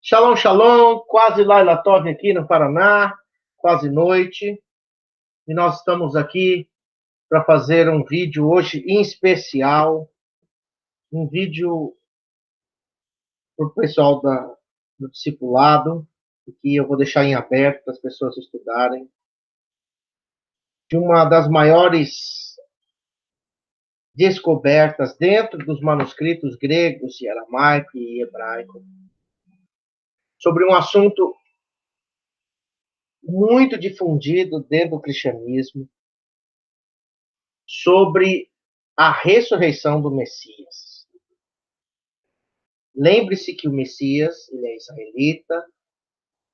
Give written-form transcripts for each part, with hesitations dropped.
Shalom, shalom, quase Laila Tov aqui no Paraná, quase noite, e nós estamos aqui para fazer um vídeo hoje em especial, um vídeo para o pessoal do discipulado, que eu vou deixar em aberto para as pessoas estudarem, de uma das maiores descobertas dentro dos manuscritos gregos e aramaico e hebraico, sobre um assunto muito difundido dentro do cristianismo, sobre a ressurreição do Messias. Lembre-se que o Messias, ele é israelita,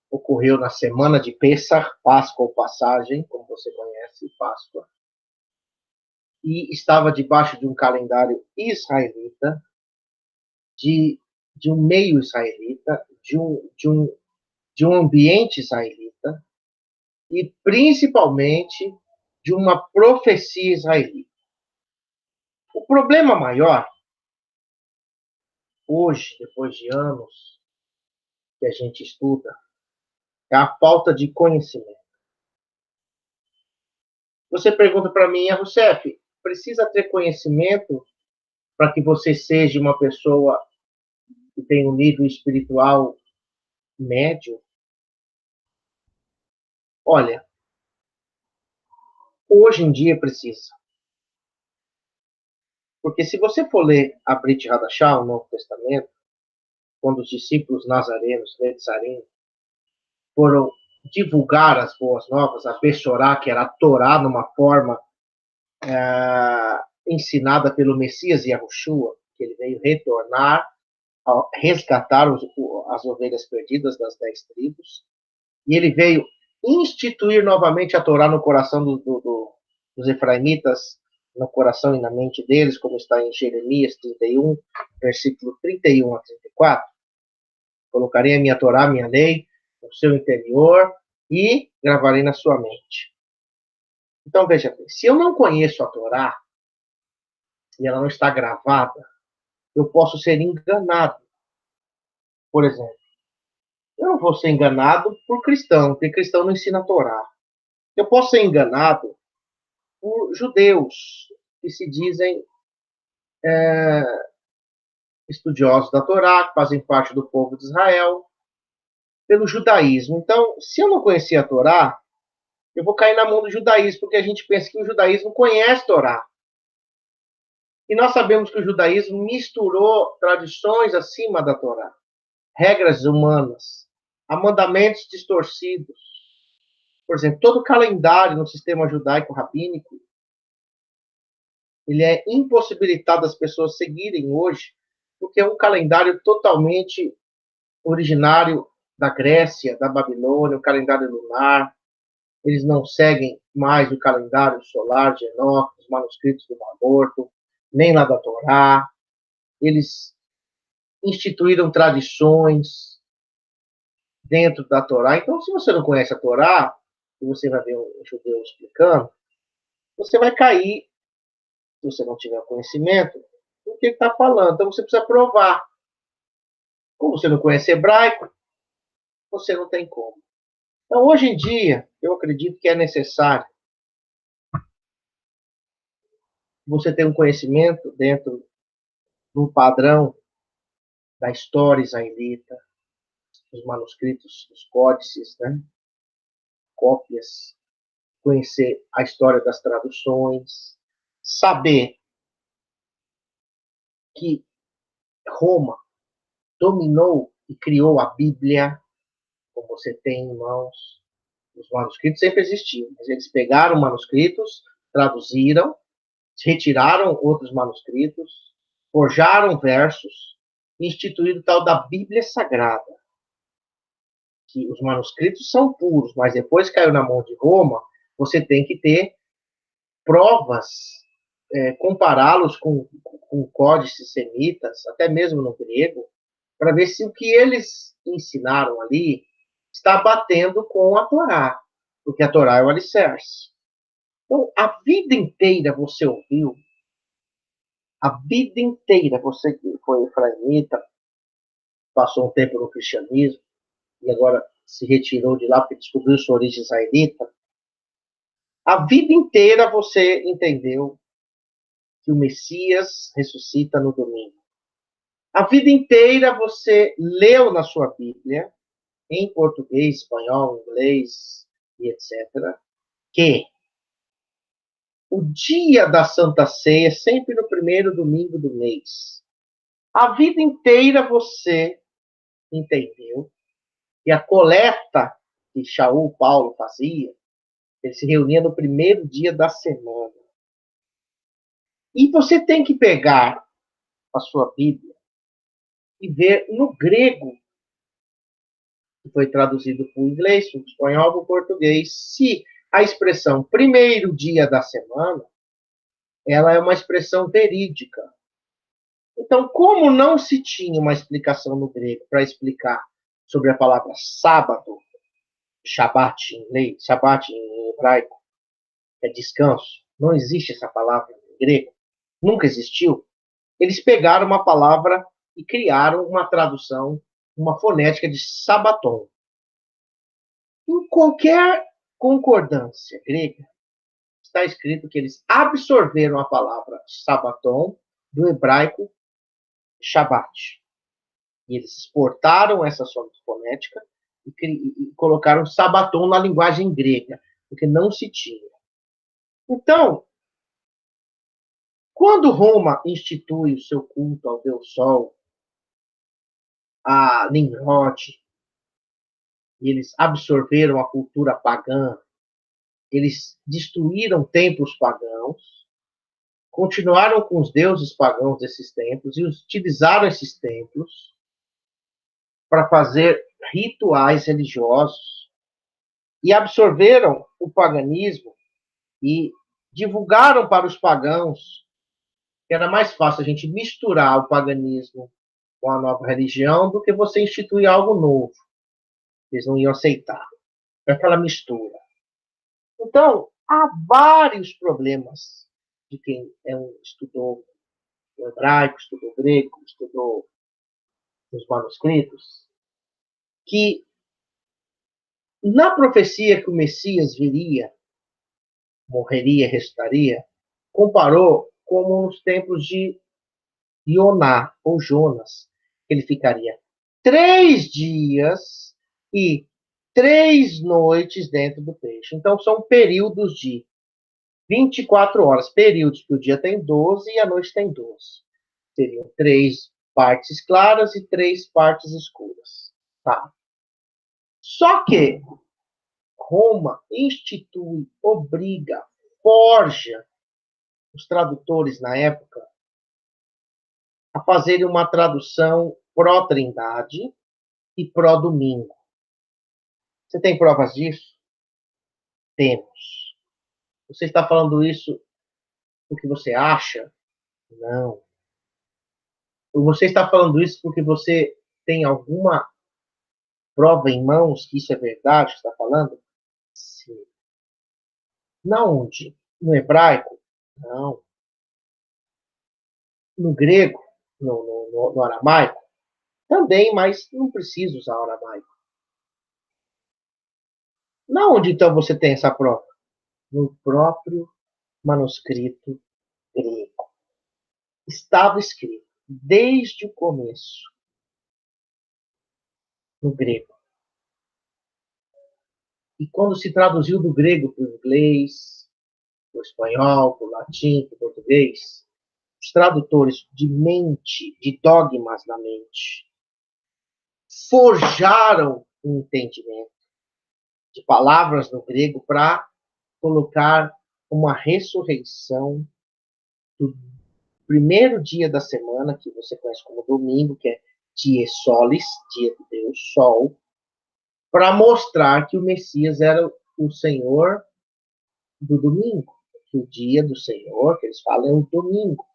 ocorreu na semana de Pessah, Páscoa ou passagem, como você conhece, Páscoa, e estava debaixo de um calendário israelita, de um meio israelita, de um ambiente israelita, e principalmente de uma profecia israelita. O problema maior, hoje, depois de anos que a gente estuda, é a falta de conhecimento. Você pergunta para mim, Rousseff, precisa ter conhecimento para que você seja uma pessoa que tem um nível espiritual médio? Olha, hoje em dia precisa. Porque se você for ler a Brit Hadashah, o Novo Testamento, quando os discípulos nazarenos, Netzarim, foram divulgar as boas novas, a Bechorá, que era a Torá numa forma ensinada pelo Messias Yahushua, que ele veio retornar, resgatar as ovelhas perdidas das 10 tribos, e ele veio instituir novamente a Torá no coração dos efraimitas, no coração e na mente deles, como está em Jeremias 31, versículo 31 a 34. Colocarei a minha Torá, minha lei, no seu interior e gravarei na sua mente. Então, veja bem, se eu não conheço a Torá e ela não está gravada, eu posso ser enganado. Por exemplo, eu não vou ser enganado por cristão, porque cristão não ensina a Torá. Eu posso ser enganado por judeus que se dizem estudiosos da Torá, que fazem parte do povo de Israel, pelo judaísmo. Então, se eu não conhecer a Torá, eu vou cair na mão do judaísmo, porque a gente pensa que o judaísmo conhece a Torá. E nós sabemos que o judaísmo misturou tradições acima da Torá, regras humanas, a mandamentos distorcidos. Por exemplo, todo o calendário no sistema judaico-rabínico, ele é impossibilitado as pessoas seguirem hoje, porque é um calendário totalmente originário da Grécia, da Babilônia, o calendário lunar. Eles não seguem mais o calendário solar de Enoque, os manuscritos do Mar Morto, nem lá da Torá. Eles instituíram tradições dentro da Torá. Então, se você não conhece a Torá, e você vai ver um judeu explicando, você vai cair, se você não tiver conhecimento, do que ele está falando. Então, você precisa provar. Como você não conhece hebraico, você não tem como. Então, hoje em dia, eu acredito que é necessário você ter um conhecimento dentro do padrão da história israelita, dos manuscritos, dos códices, né? Cópias, conhecer a história das traduções, saber que Roma dominou e criou a Bíblia, como você tem em mãos. Os manuscritos sempre existiam, mas eles pegaram manuscritos, traduziram, retiraram outros manuscritos, forjaram versos, e instituíram o tal da Bíblia Sagrada, que os manuscritos são puros, mas depois caiu na mão de Roma, você tem que ter provas, compará-los com códices semitas, até mesmo no grego, para ver se o que eles ensinaram ali está batendo com a Torá, porque a Torá é o alicerce. Então, a vida inteira você ouviu, a vida inteira você que foi efraimita, passou um tempo no cristianismo e agora se retirou de lá porque descobriu sua origem israelita. A vida inteira você entendeu que o Messias ressuscita no domingo. A vida inteira você leu na sua Bíblia, em português, espanhol, inglês e etc., que o dia da Santa Ceia é sempre no primeiro domingo do mês. A vida inteira você entendeu que a coleta que Paulo fazia, ele se reunia no primeiro dia da semana. E você tem que pegar a sua Bíblia e ver no grego, que foi traduzido para o inglês, para o espanhol, para o português, se a expressão primeiro dia da semana, ela é uma expressão verídica. Então, como não se tinha uma explicação no grego para explicar sobre a palavra sábado, Shabbat em inglês, Shabbat em hebraico, é descanso, não existe essa palavra em grego, nunca existiu. Eles pegaram uma palavra e criaram uma tradução, uma fonética de sabaton. Em qualquer concordância grega, está escrito que eles absorveram a palavra sabaton do hebraico Shabbat. E eles exportaram essa sua fonética e colocaram sabaton na linguagem grega, porque não se tinha. Então, quando Roma institui o seu culto ao Deus Sol, a Nimrod, e eles absorveram a cultura pagã, eles destruíram templos pagãos, continuaram com os deuses pagãos desses templos e utilizaram esses templos para fazer rituais religiosos e absorveram o paganismo e divulgaram para os pagãos que era mais fácil a gente misturar o paganismo com a nova religião do que você instituir algo novo. Eles não iam aceitar. É aquela mistura. Então, há vários problemas de quem estudou o hebraico, estudou o grego, estudou os manuscritos, que na profecia que o Messias viria, morreria, ressuscitaria, comparou como nos tempos de Ioná, ou Jonas, que ele ficaria 3 dias e 3 noites dentro do peixe. Então, são períodos de 24 horas, períodos que o dia tem 12 e a noite tem 12. Seriam 3 partes claras e 3 partes escuras. Tá? Só que Roma institui, obriga, forja os tradutores na época a fazerem uma tradução pró-trindade e pró-domingo. Você tem provas disso? Temos. Você está falando isso porque você acha? Não. Ou você está falando isso porque você tem alguma prova em mãos que isso é verdade que está falando? Sim. Na onde? No hebraico? Não. No grego? No aramaico? Também, mas não precisa usar o aramaico. Na onde, então, você tem essa prova? No próprio manuscrito grego. Estava escrito, desde o começo, no grego. E quando se traduziu do grego para o inglês, para o espanhol, para o latim, para o português, os tradutores de mente, de dogmas na mente, forjaram um entendimento de palavras no grego para colocar uma ressurreição do primeiro dia da semana, que você conhece como domingo, que é Die Solis, dia do Deus Sol, para mostrar que o Messias era o Senhor do domingo, que o dia do Senhor, que eles falam, é o domingo,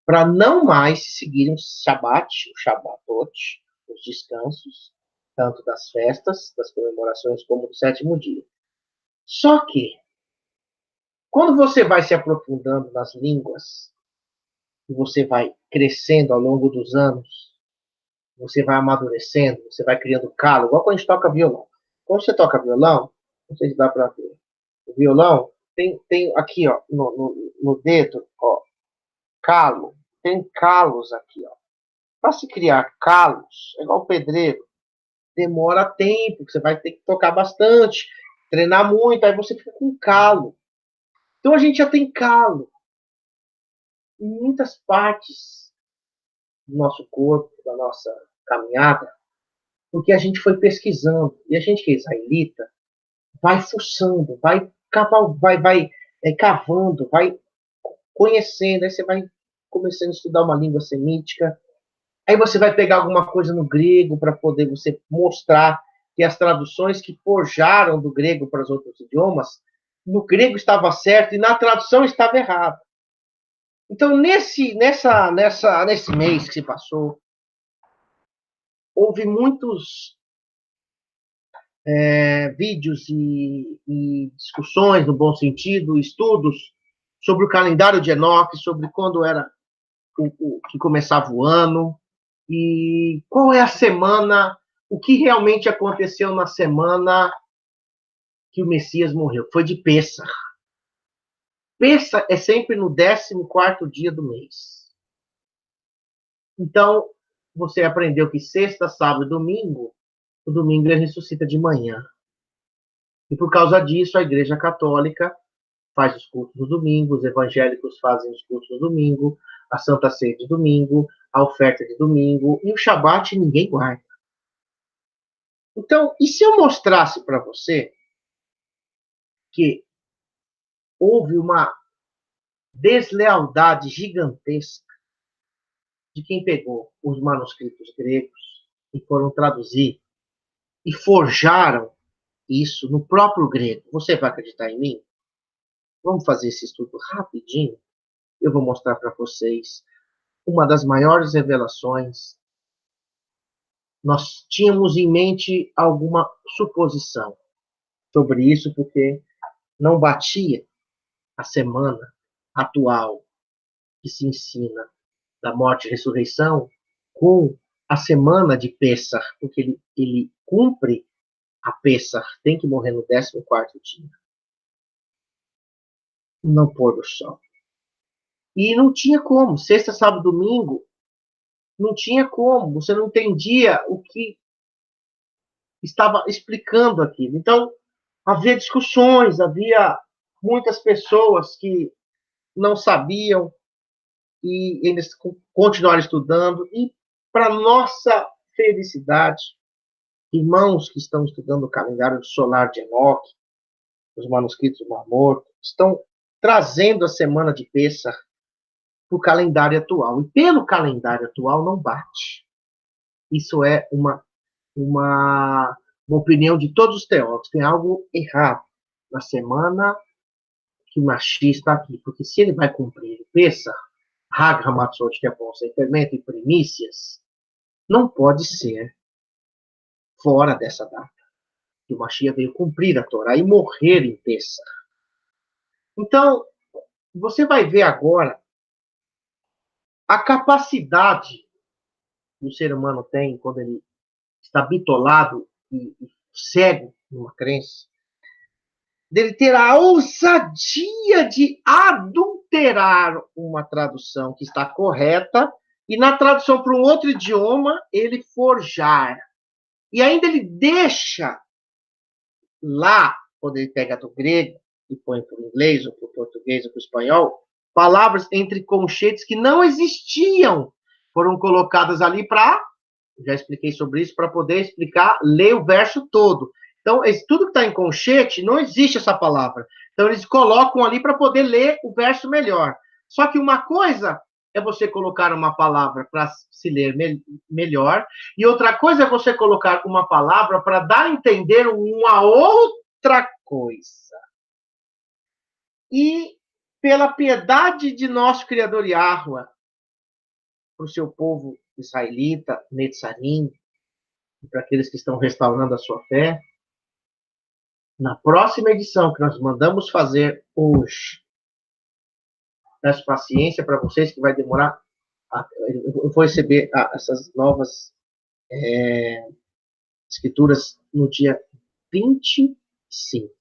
para não mais se seguirem o Shabat, o Shabbatot, os descansos, tanto das festas, das comemorações, como do sétimo dia. Só que, quando você vai se aprofundando nas línguas, e você vai crescendo ao longo dos anos, você vai amadurecendo, você vai criando calo, igual quando a gente toca violão. Quando você toca violão, não sei se dá para ver, o violão tem aqui, ó, no dedo, ó, calo, tem calos aqui, ó. Para se criar calos, é igual o pedreiro, demora tempo, você vai ter que tocar bastante, treinar muito, aí você fica com calo. Então a gente já tem calo em muitas partes do nosso corpo, da nossa caminhada, porque a gente foi pesquisando. E a gente que é israelita vai fuçando, vai cavando, vai conhecendo. Aí você vai começando a estudar uma língua semítica. Aí você vai pegar alguma coisa no grego para poder você mostrar que as traduções que forjaram do grego para os outros idiomas, no grego estava certo e na tradução estava errado. Então, nesse mês que se passou, houve muitos vídeos e discussões, no bom sentido, estudos sobre o calendário de Enoque, sobre quando era que começava o ano, e qual é a semana, o que realmente aconteceu na semana que o Messias morreu. Foi de Pêssar. Pêssar é sempre no 14º dia do mês. Então, você aprendeu que sexta, sábado e domingo, o domingo ele ressuscita de manhã. E por causa disso, a Igreja Católica faz os cultos no domingo, os evangélicos fazem os cultos no domingo, a Santa Ceia de domingo, a oferta de domingo, e o Shabat ninguém guarda. Então, e se eu mostrasse para você que houve uma deslealdade gigantesca de quem pegou os manuscritos gregos e foram traduzir e forjaram isso no próprio grego? Você vai acreditar em mim? Vamos fazer esse estudo rapidinho. Eu vou mostrar para vocês uma das maiores revelações. Nós tínhamos em mente alguma suposição sobre isso, porque não batia a semana atual que se ensina da morte e ressurreição com a semana de Pêssar, porque ele cumpre a Pêssar, tem que morrer no 14º dia, no pôr do sol. E não tinha como, sexta, sábado, domingo, não tinha como, você não entendia o que estava explicando aquilo. Então, havia discussões, havia muitas pessoas que não sabiam e eles continuaram estudando. E, para nossa felicidade, irmãos que estão estudando o calendário solar de Enoque, os manuscritos do Mar Morto, estão trazendo a semana de Pêssar para o calendário atual. E pelo calendário atual não bate. Isso é uma opinião de todos os teólogos. Tem algo errado na semana que o Mashiach está aqui. Porque se ele vai cumprir o Pêssar, Hag Hamatzot, que é bom, sem fermento e primícias, não pode ser fora dessa data. Que o Mashiach veio cumprir a Torá e morrer em Pêssar. Então, você vai ver agora a capacidade que o ser humano tem quando ele está bitolado e cego numa crença, dele ter a ousadia de adulterar uma tradução que está correta e na tradução para um outro idioma ele forjar. E ainda ele deixa lá, quando ele pega do grego e põe para o inglês ou para o português ou para o espanhol, palavras entre conchetes que não existiam foram colocadas ali para, já expliquei sobre isso, para poder explicar, ler o verso todo. Então, tudo que está em conchete, não existe essa palavra. Então, eles colocam ali para poder ler o verso melhor. Só que uma coisa é você colocar uma palavra para se ler melhor, e outra coisa é você colocar uma palavra para dar a entender uma outra coisa. E, pela piedade de nosso Criador Yahweh, para o seu povo israelita, Netzarim, e para aqueles que estão restaurando a sua fé, na próxima edição que nós mandamos fazer hoje, peço paciência para vocês que vai demorar, eu vou receber essas novas Escrituras no dia 25.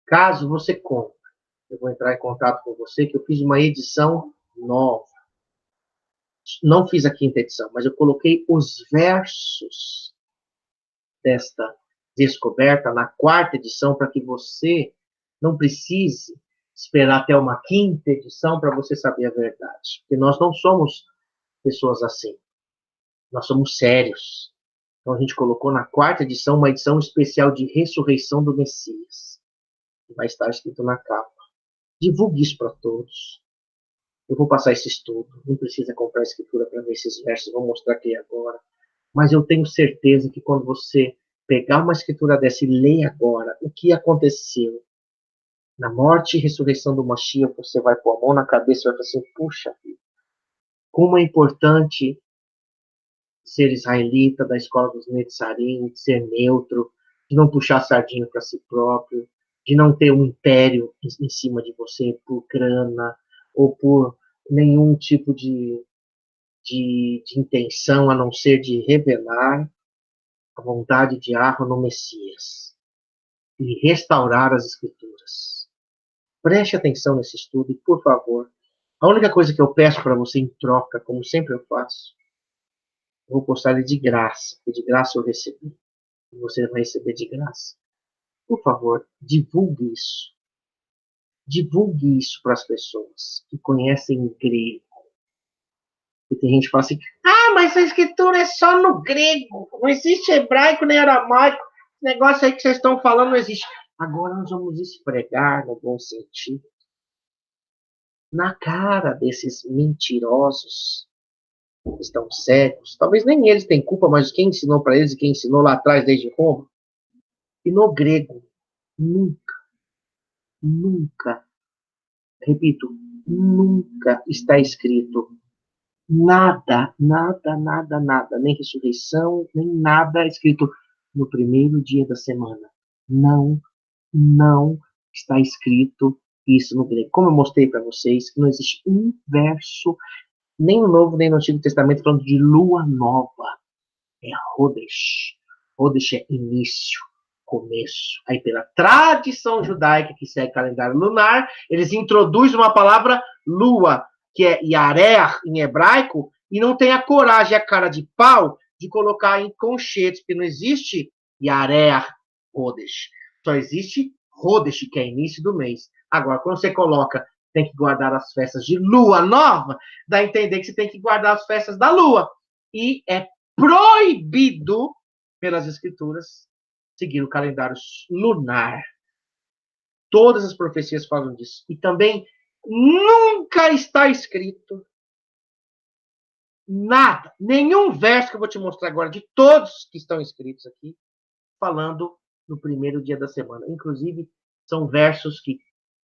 Caso você compre, eu vou entrar em contato com você, que eu fiz uma edição nova. Não fiz a quinta edição, mas eu coloquei os versos desta descoberta na quarta edição, para que você não precise esperar até uma quinta edição para você saber a verdade. Porque nós não somos pessoas assim. Nós somos sérios. Então a gente colocou na quarta edição uma edição especial de ressurreição do Messias. Que vai estar escrito na capa. Divulgue isso para todos. Eu vou passar esse estudo. Não precisa comprar a escritura para ver esses versos. Vou mostrar aqui agora. Mas eu tenho certeza que quando você pegar uma escritura dessa e ler agora o que aconteceu na morte e ressurreição do Mashiach, você vai pôr a mão na cabeça e vai falar assim, puxa vida, como é importante ser israelita, da escola dos Netzarim, de ser neutro, de não puxar sardinha para si próprio, de não ter um império em cima de você por grana ou por nenhum tipo de intenção, a não ser de revelar a vontade de Yahweh no Messias e restaurar as Escrituras. Preste atenção nesse estudo e, por favor, a única coisa que eu peço para você em troca, como sempre eu faço, eu vou postar ele de graça, porque de graça eu recebi, e você vai receber de graça. Por favor, divulgue isso. Divulgue isso para as pessoas que conhecem grego. E tem gente que fala assim, mas a escritura é só no grego, não existe hebraico nem aramaico, esse negócio aí que vocês estão falando não existe. Agora nós vamos esfregar, no bom sentido, na cara desses mentirosos que estão cegos. Talvez nem eles têm culpa, mas quem ensinou para eles e quem ensinou lá atrás desde Roma. E no grego, nunca, nunca, repito, nunca está escrito nada, nada, nada, nada, nem ressurreição, nem nada escrito no primeiro dia da semana. Não, não está escrito isso no grego. Como eu mostrei para vocês, não existe um verso, nem no Novo, nem no Antigo Testamento, falando de lua nova. É Rodesh. Rodesh é início, começo. Aí, pela tradição judaica que segue calendário lunar, eles introduzem uma palavra lua, que é Yareach em hebraico, e não tem a coragem, a cara de pau, de colocar em conchetes, porque não existe Yareach Rodesh. Só existe Rodesh, que é início do mês. Agora, quando você coloca, tem que guardar as festas de lua nova, dá a entender que você tem que guardar as festas da lua. E é proibido, pelas escrituras, seguir o calendário lunar. Todas as profecias falam disso. E também nunca está escrito nada, nenhum verso que eu vou te mostrar agora, de todos que estão escritos aqui, falando no primeiro dia da semana. Inclusive, são versos que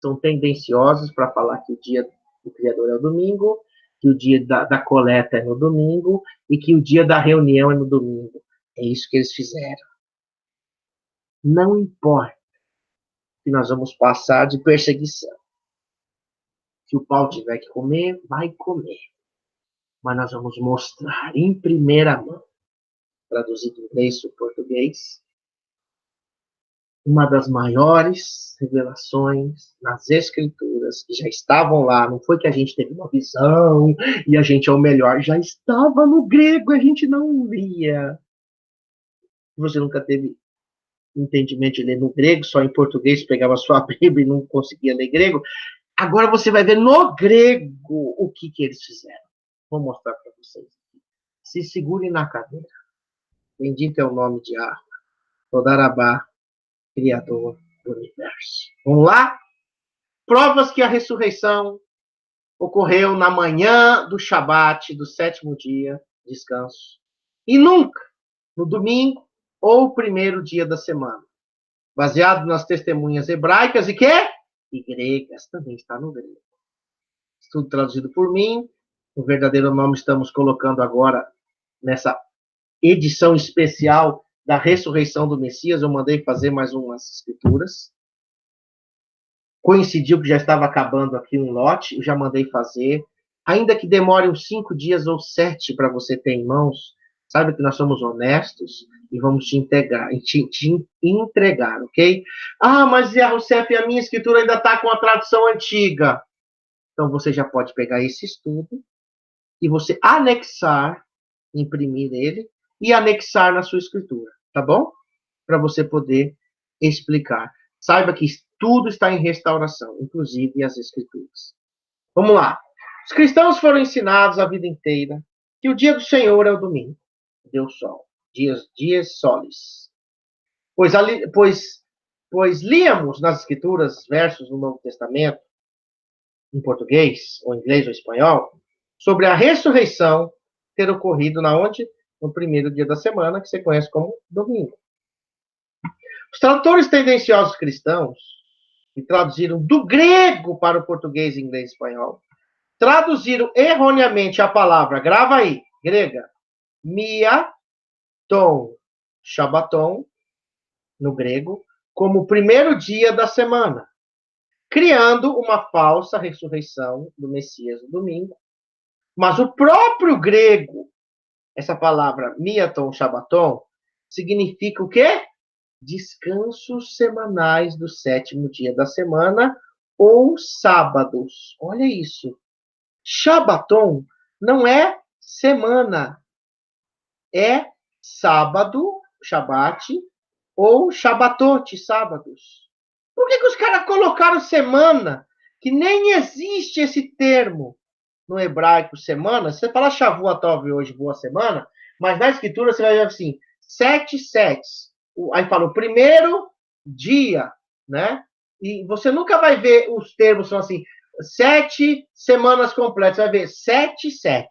são tendenciosos para falar que o dia do Criador é o domingo, que o dia da coleta é no domingo e que o dia da reunião é no domingo. É isso que eles fizeram. Não importa que nós vamos passar de perseguição. Se o pau tiver que comer, vai comer. Mas nós vamos mostrar em primeira mão, traduzido em inglês ou português, uma das maiores revelações nas Escrituras, que já estavam lá, não foi que a gente teve uma visão e a gente é o melhor, já estava no grego, a gente não lia. Você nunca teve entendimento de ler no grego, só em português, pegava a sua Bíblia e não conseguia ler grego. Agora você vai ver no grego o que eles fizeram. Vou mostrar para vocês. Se segurem na cadeira. Bendito é o nome de Yahweh, Todarabá, Criador do Universo. Vamos lá? Provas que a ressurreição ocorreu na manhã do Shabat, do sétimo dia, descanso. E nunca no domingo ou primeiro dia da semana. Baseado nas testemunhas hebraicas e quê? E gregas, também está no grego. Tudo traduzido por mim. O verdadeiro nome estamos colocando agora nessa edição especial da ressurreição do Messias. Eu mandei fazer mais umas escrituras. Coincidiu que já estava acabando aqui um lote, eu já mandei fazer. Ainda que demore uns 5 dias ou 7 para você ter em mãos, Saiba que nós somos honestos e vamos te entregar, ok? Ah, mas Zé Rousseff, a minha escritura ainda está com a tradução antiga. Então você já pode pegar esse estudo e você anexar, imprimir ele e anexar na sua escritura, tá bom? Para você poder explicar. Saiba que tudo está em restauração, inclusive as escrituras. Vamos lá. Os cristãos foram ensinados a vida inteira que o dia do Senhor é o domingo. Deus sol. Dias solis. Pois líamos nas escrituras versos do Novo Testamento, em português, ou inglês, ou espanhol, sobre a ressurreição ter ocorrido na onde? No primeiro dia da semana, que você conhece como domingo. Os tradutores tendenciosos cristãos, que traduziram do grego para o português, inglês e espanhol, traduziram erroneamente a palavra, grava aí, grega, mia, tom, shabaton, no grego, como o primeiro dia da semana, criando uma falsa ressurreição do Messias no domingo. Mas o próprio grego, essa palavra miaton, shabaton, significa o quê? Descansos semanais do sétimo dia da semana ou sábados. Olha isso. Shabaton não é semana, é sábado, shabat, ou shabatote, sábados. Por que os caras colocaram semana? Que nem existe esse termo no hebraico, semana. Você fala Shavuot hoje, boa semana, mas na escritura você vai ver assim, 7 setes. Aí fala o primeiro dia, né? E você nunca vai ver os termos são assim, 7 semanas completas. Você vai ver 7, 7.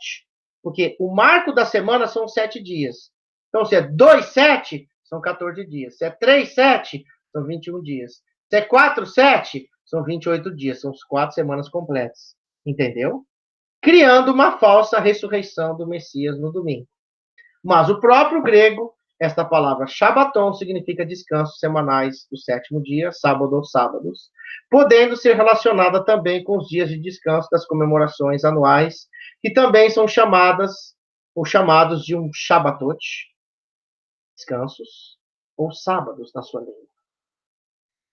Porque o marco da semana são 7 dias. Então, se é 2, 7, são 14 dias. Se é 3, 7, são 21 dias. Se é 4, 7, são 28 dias. São 4 semanas completas. Entendeu? Criando uma falsa ressurreição do Messias no domingo. Mas o próprio grego, esta palavra Shabbaton significa descansos semanais do sétimo dia, sábado ou sábados, podendo ser relacionada também com os dias de descanso das comemorações anuais, que também são chamadas ou chamados de um Shabbatot, descansos, ou sábados na sua língua.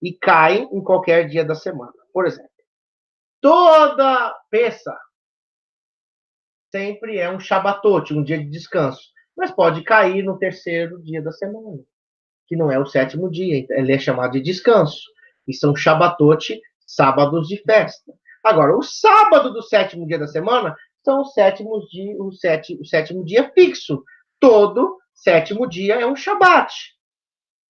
E caem em qualquer dia da semana. Por exemplo, toda peça sempre é um Shabbatot, um dia de descanso. Mas pode cair no terceiro dia da semana, que não é o sétimo dia. Ele é chamado de descanso. E são Shabbatot, sábados de festa. Agora, o sábado do sétimo dia da semana são os o sétimo dia fixo. Todo sétimo dia é um Shabat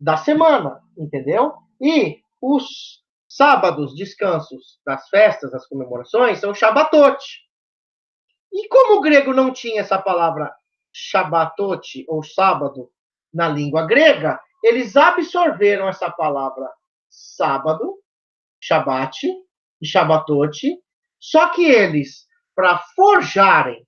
da semana, entendeu? E os sábados, descansos das festas, das comemorações, são Shabbatot. E como o grego não tinha essa palavra Shabbatot, ou sábado, na língua grega, eles absorveram essa palavra sábado, Shabbat e Shabbatot, só que eles, para forjarem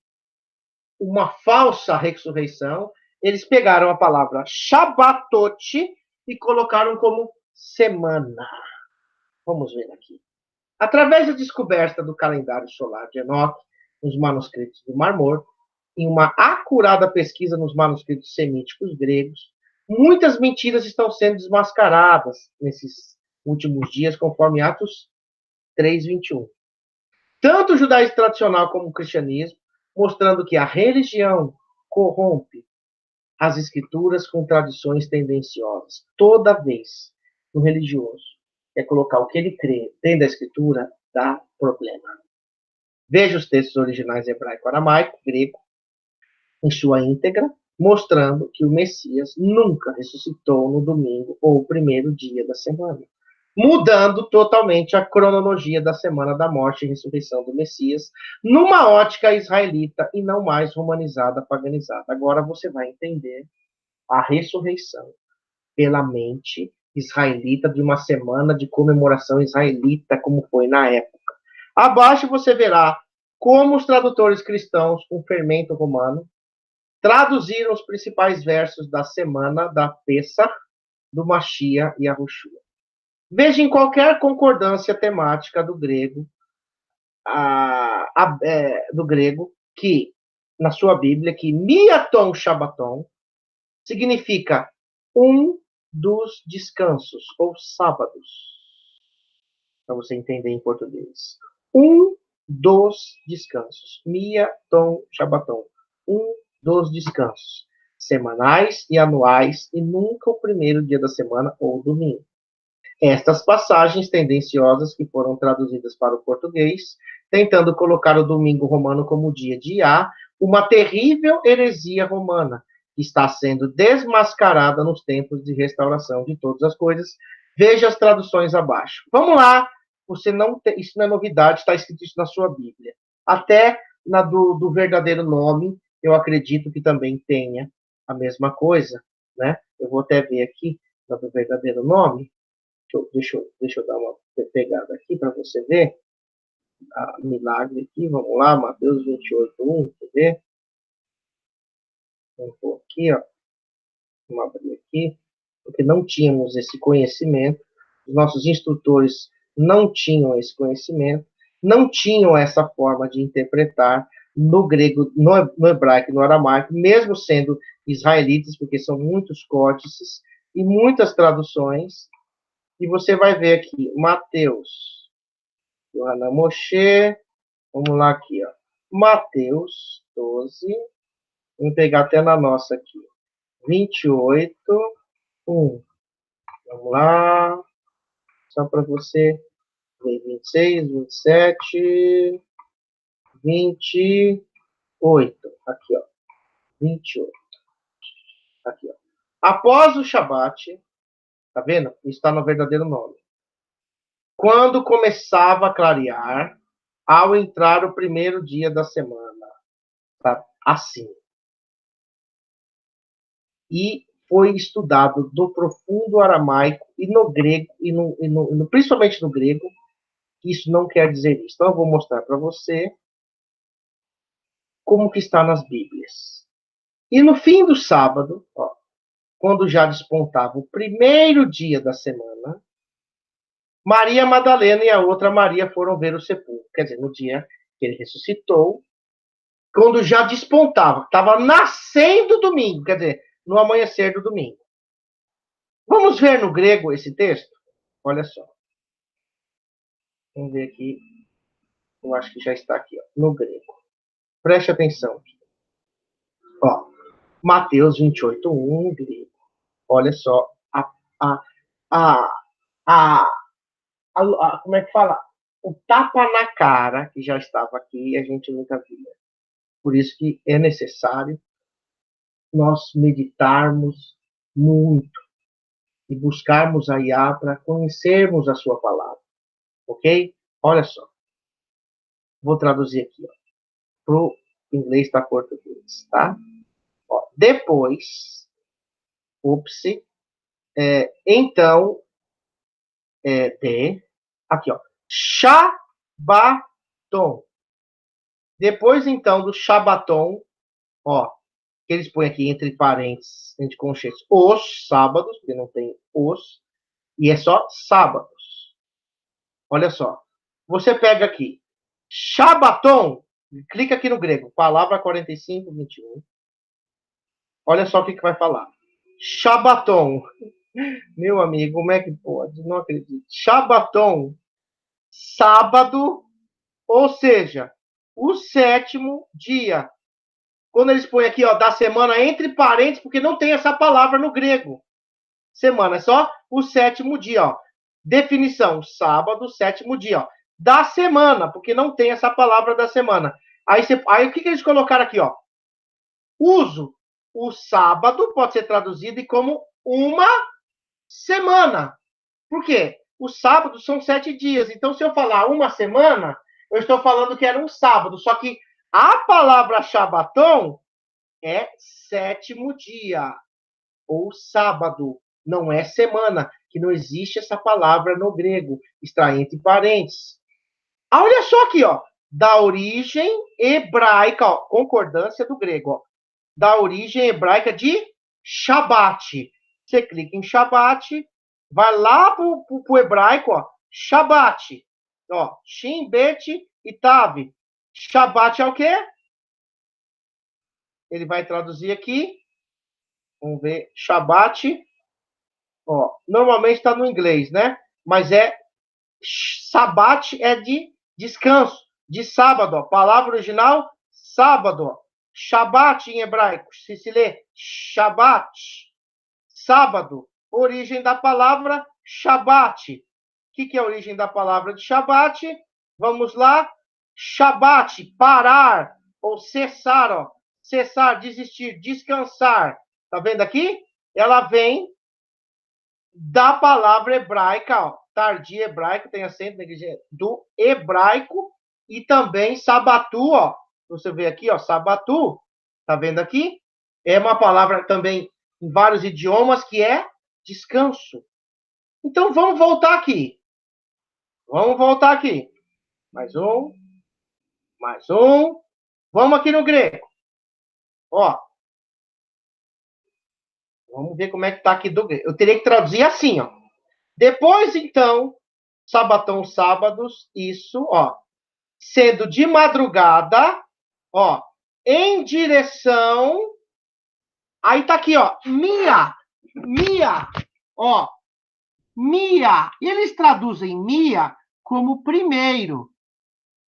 uma falsa ressurreição, eles pegaram a palavra Shabbatot e colocaram como semana. Vamos ver aqui. Através da descoberta do calendário solar de Enoque, nos manuscritos do Mar Morto, em uma acurada pesquisa nos manuscritos semíticos gregos, muitas mentiras estão sendo desmascaradas nesses últimos dias, conforme Atos 3:21. Tanto o judaísmo tradicional como o cristianismo, mostrando que a religião corrompe as escrituras com tradições tendenciosas. Toda vez que o religioso quer colocar o que ele crê dentro da escritura, dá problema. Veja os textos originais hebraico, aramaico, grego, em sua íntegra, mostrando que o Messias nunca ressuscitou no domingo ou primeiro dia da semana, mudando totalmente a cronologia da semana da morte e ressurreição do Messias, numa ótica israelita e não mais romanizada, paganizada. Agora você vai entender a ressurreição pela mente israelita de uma semana de comemoração israelita, como foi na época. Abaixo você verá como os tradutores cristãos com fermento romano traduziram os principais versos da semana da Pessah, do Machia e Yahushua. Veja em qualquer concordância temática do grego, que na sua Bíblia que Miaton Shabbaton significa um dos descansos, ou sábados, para você entender em português. Um dos descansos. Miaton Shabbaton. Um dos descansos. Semanais e anuais, e nunca o primeiro dia da semana ou domingo. Estas passagens tendenciosas que foram traduzidas para o português, tentando colocar o domingo romano como dia de Iá, uma terrível heresia romana, que está sendo desmascarada nos tempos de restauração de todas as coisas. Veja as traduções abaixo. Vamos lá, você não tem, isso não é novidade, está escrito isso na sua Bíblia. Até na do verdadeiro nome, eu acredito que também tenha a mesma coisa, né? Eu vou até ver aqui, na do verdadeiro nome. Deixa eu dar uma pegada aqui para você ver. Milagre aqui, vamos lá, Mateus 28:1, quer ver? Vamos pôr aqui, ó. Vamos abrir aqui, porque não tínhamos esse conhecimento, os nossos instrutores não tinham esse conhecimento, não tinham essa forma de interpretar no grego, no hebraico, no aramaico, mesmo sendo israelitas, porque são muitos códices e muitas traduções. E você vai ver aqui, Mateus, Johanna Moshe, vamos lá aqui, ó. Mateus 12, vamos pegar até na nossa aqui, 28:1. Vamos lá, só para você ver, 26, 27, 28, aqui, ó, 28, aqui, ó. Após o Shabat, tá vendo? Está no verdadeiro nome. Quando começava a clarear, ao entrar o primeiro dia da semana, tá? Assim. E foi estudado no profundo aramaico e no grego, principalmente no grego, isso não quer dizer isso. Então, eu vou mostrar para você como que está nas Bíblias. E no fim do sábado, ó, quando já despontava o primeiro dia da semana, Maria Madalena e a outra Maria foram ver o sepulcro. Quer dizer, no dia que ele ressuscitou, quando já despontava, estava nascendo o domingo, quer dizer, no amanhecer do domingo. Vamos ver no grego esse texto? Olha só. Vamos ver aqui. Eu acho que já está aqui, ó, no grego. Preste atenção. Ó, Mateus 28:1, grego. Olha só. Como é que fala? O tapa na cara, que já estava aqui, a gente nunca via. Por isso que é necessário nós meditarmos muito e buscarmos a Iá para conhecermos a sua palavra. Ok? Olha só. Vou traduzir aqui, ó, pro inglês para português, tá? Ó, depois, então, aqui, ó, Shabaton. Depois, então, do Shabaton, ó, que eles põem aqui entre parênteses, entre conchetes, os sábados, porque não tem os, e é só sábados. Olha só. Você pega aqui, Shabaton, clica aqui no grego, palavra 45:21. Olha só o que vai falar. Shabaton. Meu amigo, como é que pode? Não acredito. Shabaton, sábado, ou seja, o sétimo dia. Quando eles põem aqui, ó, da semana entre parênteses, porque não tem essa palavra no grego. Semana, é só o sétimo dia, ó. Definição, sábado, sétimo dia, ó. Da semana, porque não tem essa palavra da semana. Aí o que eles colocaram aqui, ó? Uso. O sábado pode ser traduzido como uma semana. Por quê? Os sábados são 7 dias. Então, se eu falar uma semana, eu estou falando que era um sábado. Só que a palavra Shabaton é sétimo dia, ou sábado. Não é semana, que não existe essa palavra no grego. Está entre parênteses. Olha só aqui, ó. Da origem hebraica, ó, concordância do grego, ó. Da origem hebraica de Shabat. Você clica em Shabat, vai lá pro hebraico, ó, Shabat. Ó, Shin, Bet e Tav. Shabat é o quê? ele vai traduzir aqui. Vamos ver. Shabat. Ó, normalmente está no inglês, né? Mas Sabat é de descanso, de sábado. Ó. Palavra original, sábado. Ó. Shabat em hebraico, se lê Shabat, sábado. Origem da palavra Shabat. O que é a origem da palavra de Shabat? Vamos lá. Shabat, parar ou cessar, ó. Cessar, desistir, descansar. Tá vendo aqui? Ela vem da palavra hebraica, ó, tardia hebraico, tem acento do hebraico, e também sabatu, ó, você vê aqui, ó, sabatu, tá vendo aqui? É uma palavra também em vários idiomas que é descanso. Então, vamos voltar aqui. Vamos voltar aqui. Mais um. Mais um. Vamos aqui no grego. Ó. Vamos ver como é que tá aqui do grego. Eu teria que traduzir assim, ó. Depois, então, sabatão, sábados, isso, ó. Sendo de madrugada, ó. Em direção. Aí tá aqui, ó. Mia. Ó. Mia. Eles traduzem Mia como primeiro.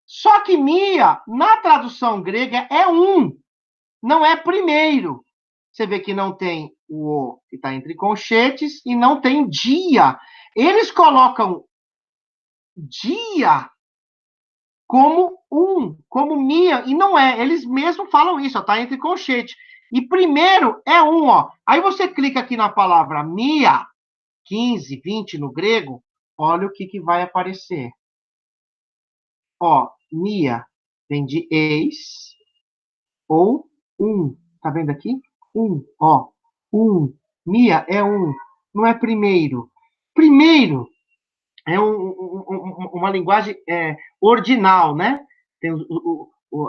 Só que Mia, na tradução grega, é não é primeiro. Você vê que não tem o que está entre colchetes e não tem dia. Eles colocam dia como como Mia, e não é. Eles mesmos falam isso, está entre colchetes. E primeiro é ó. Aí você clica aqui na palavra Mia, 15, 20 no grego, olha o que vai aparecer. Ó, Mia vem de eis ou Tá vendo aqui? Ó. Mia é não é primeiro. Primeiro é uma linguagem ordinal, né? Tem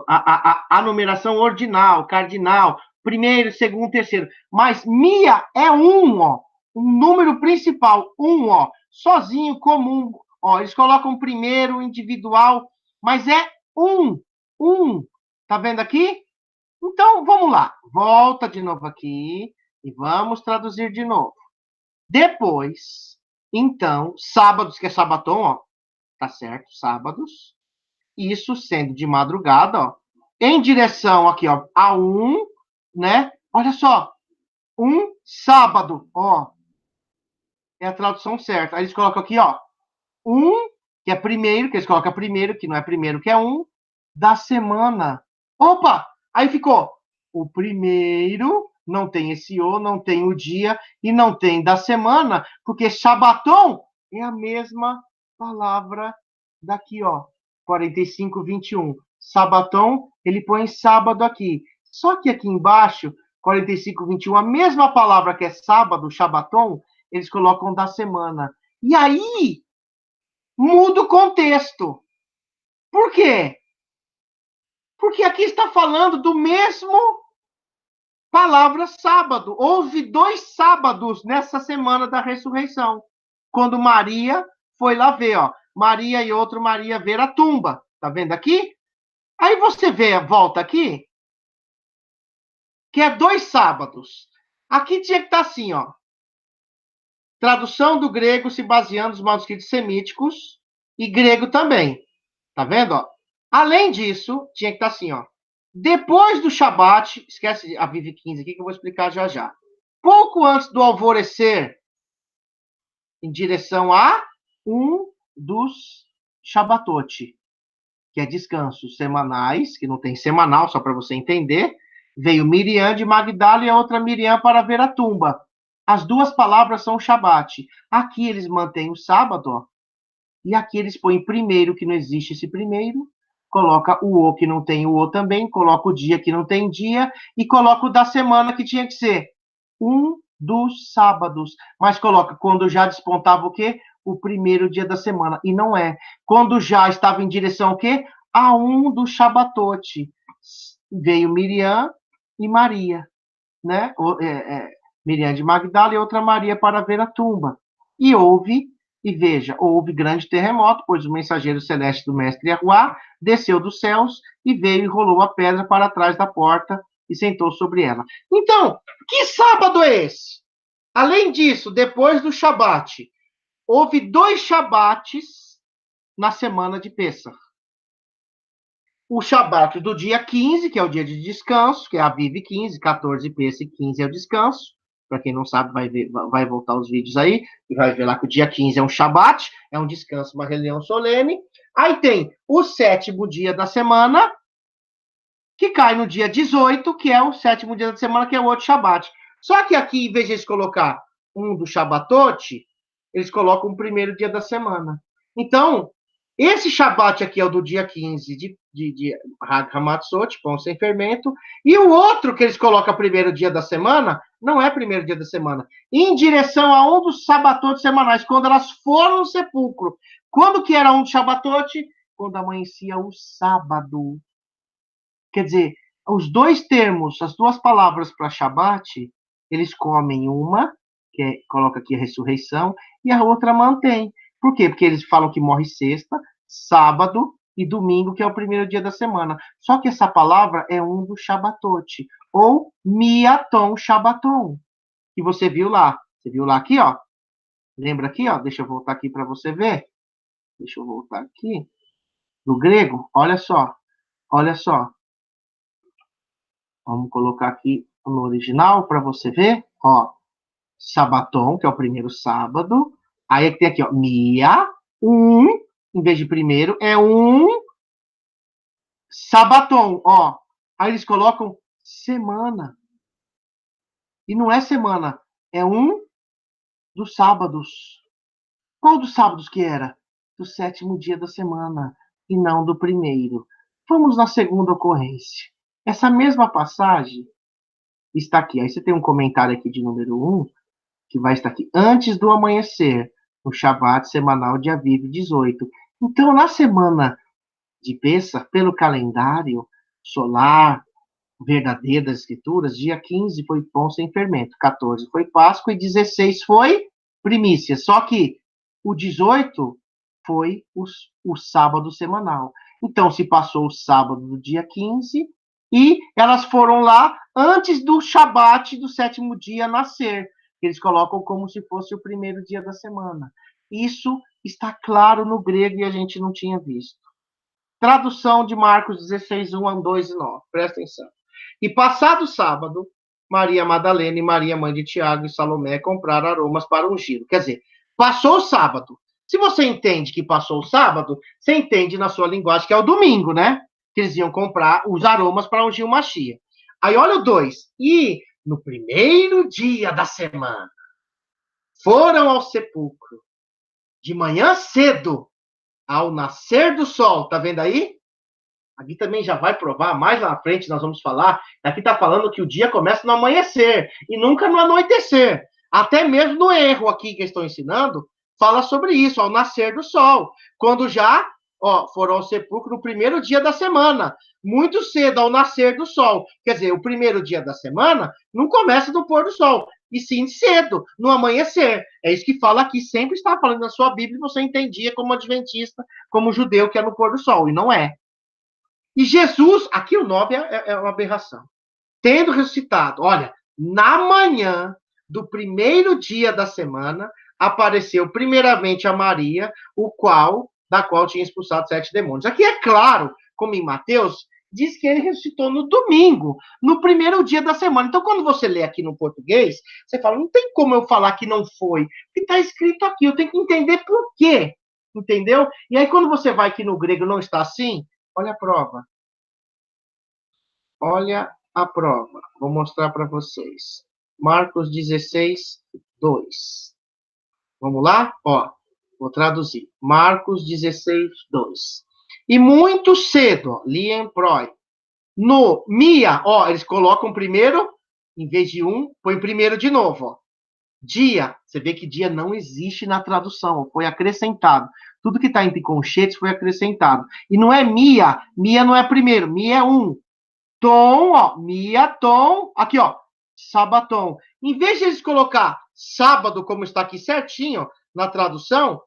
a numeração ordinal, cardinal, primeiro, segundo, terceiro. Mas Mia é ó. Um número principal, ó. Sozinho, comum. Ó, eles colocam primeiro, individual, mas é um. Tá vendo aqui? Então, vamos lá. Volta de novo aqui e vamos traduzir de novo. Depois, então, sábados, que é sabaton, ó. Tá certo? Sábados. Isso sendo de madrugada, ó. Em direção aqui, ó, a né? Olha só. Sábado, ó. É a tradução certa. Aí eles colocam aqui, ó. Que é primeiro, que eles colocam primeiro, que não é primeiro, que é da semana. Opa! Aí ficou o primeiro, não tem esse não tem o dia, e não tem da semana, porque Shabaton é a mesma palavra daqui, ó, 45, 21. Sabaton, ele põe sábado aqui. Só que aqui embaixo, 45, 21, a mesma palavra que é sábado, Shabaton, eles colocam da semana. E aí, muda o contexto. Por quê? Porque aqui está falando do mesmo palavra sábado. Houve 2 sábados nessa semana da ressurreição. Quando Maria foi lá ver, ó. Maria e outro Maria ver a tumba. Tá vendo aqui? Aí você volta aqui, que é 2 sábados. Aqui tinha que estar assim, ó. Tradução do grego se baseando nos manuscritos semíticos e grego também. Tá vendo, ó? Além disso, tinha que estar assim, ó. Depois do Shabat, esquece a Vive 15 aqui que eu vou explicar já já. Pouco antes do alvorecer, em direção a dos Shabatot, que é descansos semanais, que não tem semanal, só para você entender. Veio Miriam de Magdala e a outra Miriam para ver a tumba. As 2 palavras são Shabat. Aqui eles mantêm o sábado, ó, e aqui eles põem primeiro, que não existe esse primeiro, coloca o que não tem o também, coloca o dia que não tem dia, e coloca o da semana, que tinha que ser dos sábados. Mas coloca quando já despontava o quê? O primeiro dia da semana. E não é. Quando já estava em direção ao quê? A do Shabatot. Veio Miriam e Maria, né? Miriam de Magdala e outra Maria para ver a tumba. E veja, houve grande terremoto, pois o mensageiro celeste do mestre Yahuá desceu dos céus e veio e rolou a pedra para trás da porta e sentou sobre ela. Então, que sábado é esse? Além disso, depois do Shabat, houve 2 Shabates na semana de Pêssar. O Shabat do dia 15, que é o dia de descanso, que é a Aviv 15, 14 Pêssar e 15 é o descanso. Para quem não sabe, vai voltar os vídeos aí e vai ver lá que o dia 15 é um Shabat, é um descanso, uma reunião solene. Aí tem o 7º dia da semana, que cai no dia 18, que é o 7º dia da semana, que é o outro Shabat. Só que aqui, em vez de eles colocar um do Shabatot, eles colocam o primeiro dia da semana. Então, esse Shabat aqui é o do dia 15 de Hag Hamatzot, pão sem fermento, e o outro que eles colocam primeiro dia da semana, não é primeiro dia da semana, em direção a um dos Shabatot semanais, quando elas foram no sepulcro. Quando que era um do Shabatot? Quando amanhecia o sábado. Quer dizer, os 2 termos, as 2 palavras para Shabat, eles comem uma, coloca aqui a ressurreição, e a outra mantém. Por quê? Porque eles falam que morre sexta, sábado e domingo, que é o primeiro dia da semana. Só que essa palavra é um do Shabatot, ou Miaton Shabaton, que você viu lá. Você viu lá aqui, ó? Lembra aqui, ó? Deixa eu voltar aqui para você ver. Deixa eu voltar aqui. No grego, olha só. Olha só. Vamos colocar aqui no original para você ver. Ó, Sabaton, que é o primeiro sábado. Aí tem aqui, ó, Mia, em vez de primeiro, é um Sabaton, ó. Aí eles colocam semana. E não é semana, é um dos sábados. Qual dos sábados que era? Do 7º dia da semana, e não do primeiro. Vamos na segunda ocorrência. Essa mesma passagem está aqui. Aí você tem um comentário aqui de número 1, que vai estar aqui, antes do amanhecer, no Shabat semanal de Aviv 18. Então, na semana de Pêssar, pelo calendário solar verdadeiro das Escrituras, dia 15 foi pão sem fermento, 14 foi Páscoa e 16 foi primícia. Só que o 18 foi o sábado semanal. Então, se passou o sábado do dia 15 e elas foram lá antes do Shabat do 7º dia nascer. Eles colocam como se fosse o primeiro dia da semana. Isso está claro no grego e a gente não tinha visto. Tradução de Marcos 16, 1, 2 e 9. Presta atenção. E passado o sábado, Maria Madalena e Maria, mãe de Tiago e Salomé, compraram aromas para ungir. Quer dizer, passou o sábado. Se você entende que passou o sábado, você entende na sua linguagem que é o domingo, né? Que eles iam comprar os aromas para ungir o Machia. Aí olha o 2. E no primeiro dia da semana, foram ao sepulcro, de manhã cedo, ao nascer do sol. Tá vendo aí? Aqui também já vai provar, mais lá na frente nós vamos falar. Aqui está falando que o dia começa no amanhecer e nunca no anoitecer. Até mesmo no erro aqui que estou ensinando, fala sobre isso, ao nascer do sol. Quando já foram ao sepulcro no primeiro dia da semana, muito cedo, ao nascer do sol. Quer dizer, o primeiro dia da semana não começa no pôr do sol, e sim cedo, no amanhecer. É isso que fala aqui, sempre está falando na sua Bíblia, você entendia como adventista, como judeu, que é no pôr do sol, e não é. E Jesus, aqui o 9 é uma aberração. Tendo ressuscitado, olha, na manhã do primeiro dia da semana, apareceu primeiramente a Maria, da qual tinha expulsado 7 demônios. Aqui é claro, como em Mateus, diz que ele ressuscitou no domingo, no primeiro dia da semana. Então, quando você lê aqui no português, você fala, não tem como eu falar que não foi, porque está escrito aqui, eu tenho que entender por quê, entendeu? E aí, quando você vai aqui no grego, não está assim, olha a prova. Olha a prova. Vou mostrar para vocês. Marcos 16, 2. Vamos lá? Ó, vou traduzir. Marcos 16, 2. E muito cedo, Lien Proi, no Mia, ó, eles colocam primeiro, em vez de põe primeiro de novo, ó. Dia, você vê que dia não existe na tradução, foi acrescentado. Tudo que está entre conchetes foi acrescentado. E não é Mia não é primeiro, Mia é Tom, ó, Miatom, aqui, ó, Sabaton. Em vez de eles colocar sábado, como está aqui certinho, na tradução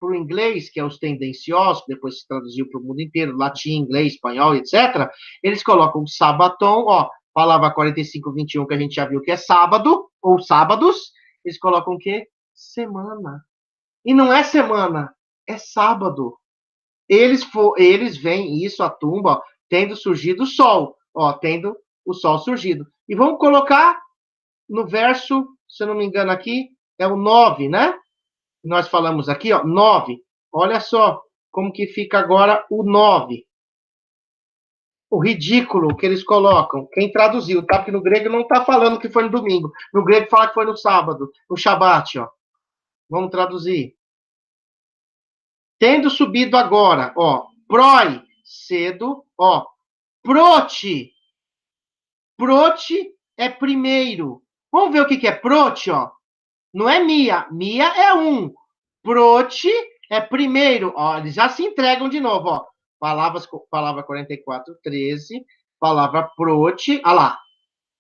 o inglês, que é os tendenciosos, que depois se traduziu para o mundo inteiro, latim, inglês, espanhol, etc., eles colocam sabaton, ó, palavra 4521, que a gente já viu que é sábado, ou sábados, eles colocam o quê? Semana. E não é semana, é sábado. Eles veem isso, a tumba, ó, tendo surgido o sol, ó, tendo o sol surgido. E vamos colocar no verso, se eu não me engano aqui, é o 9, né? Nós falamos aqui, ó, 9. Olha só como que fica agora o 9. O ridículo que eles colocam. Quem traduziu, tá? Porque no grego não tá falando que foi no domingo. No grego fala que foi no sábado, no Shabat, ó. Vamos traduzir. Tendo subido agora, ó, proi, cedo, ó, proti. Proti é primeiro. Vamos ver o que é proti, ó. Não é Mia. Mia é um. Proti é primeiro. Ó, eles já se entregam de novo, ó. Palavra 44, 13. Palavra proti. Olha lá.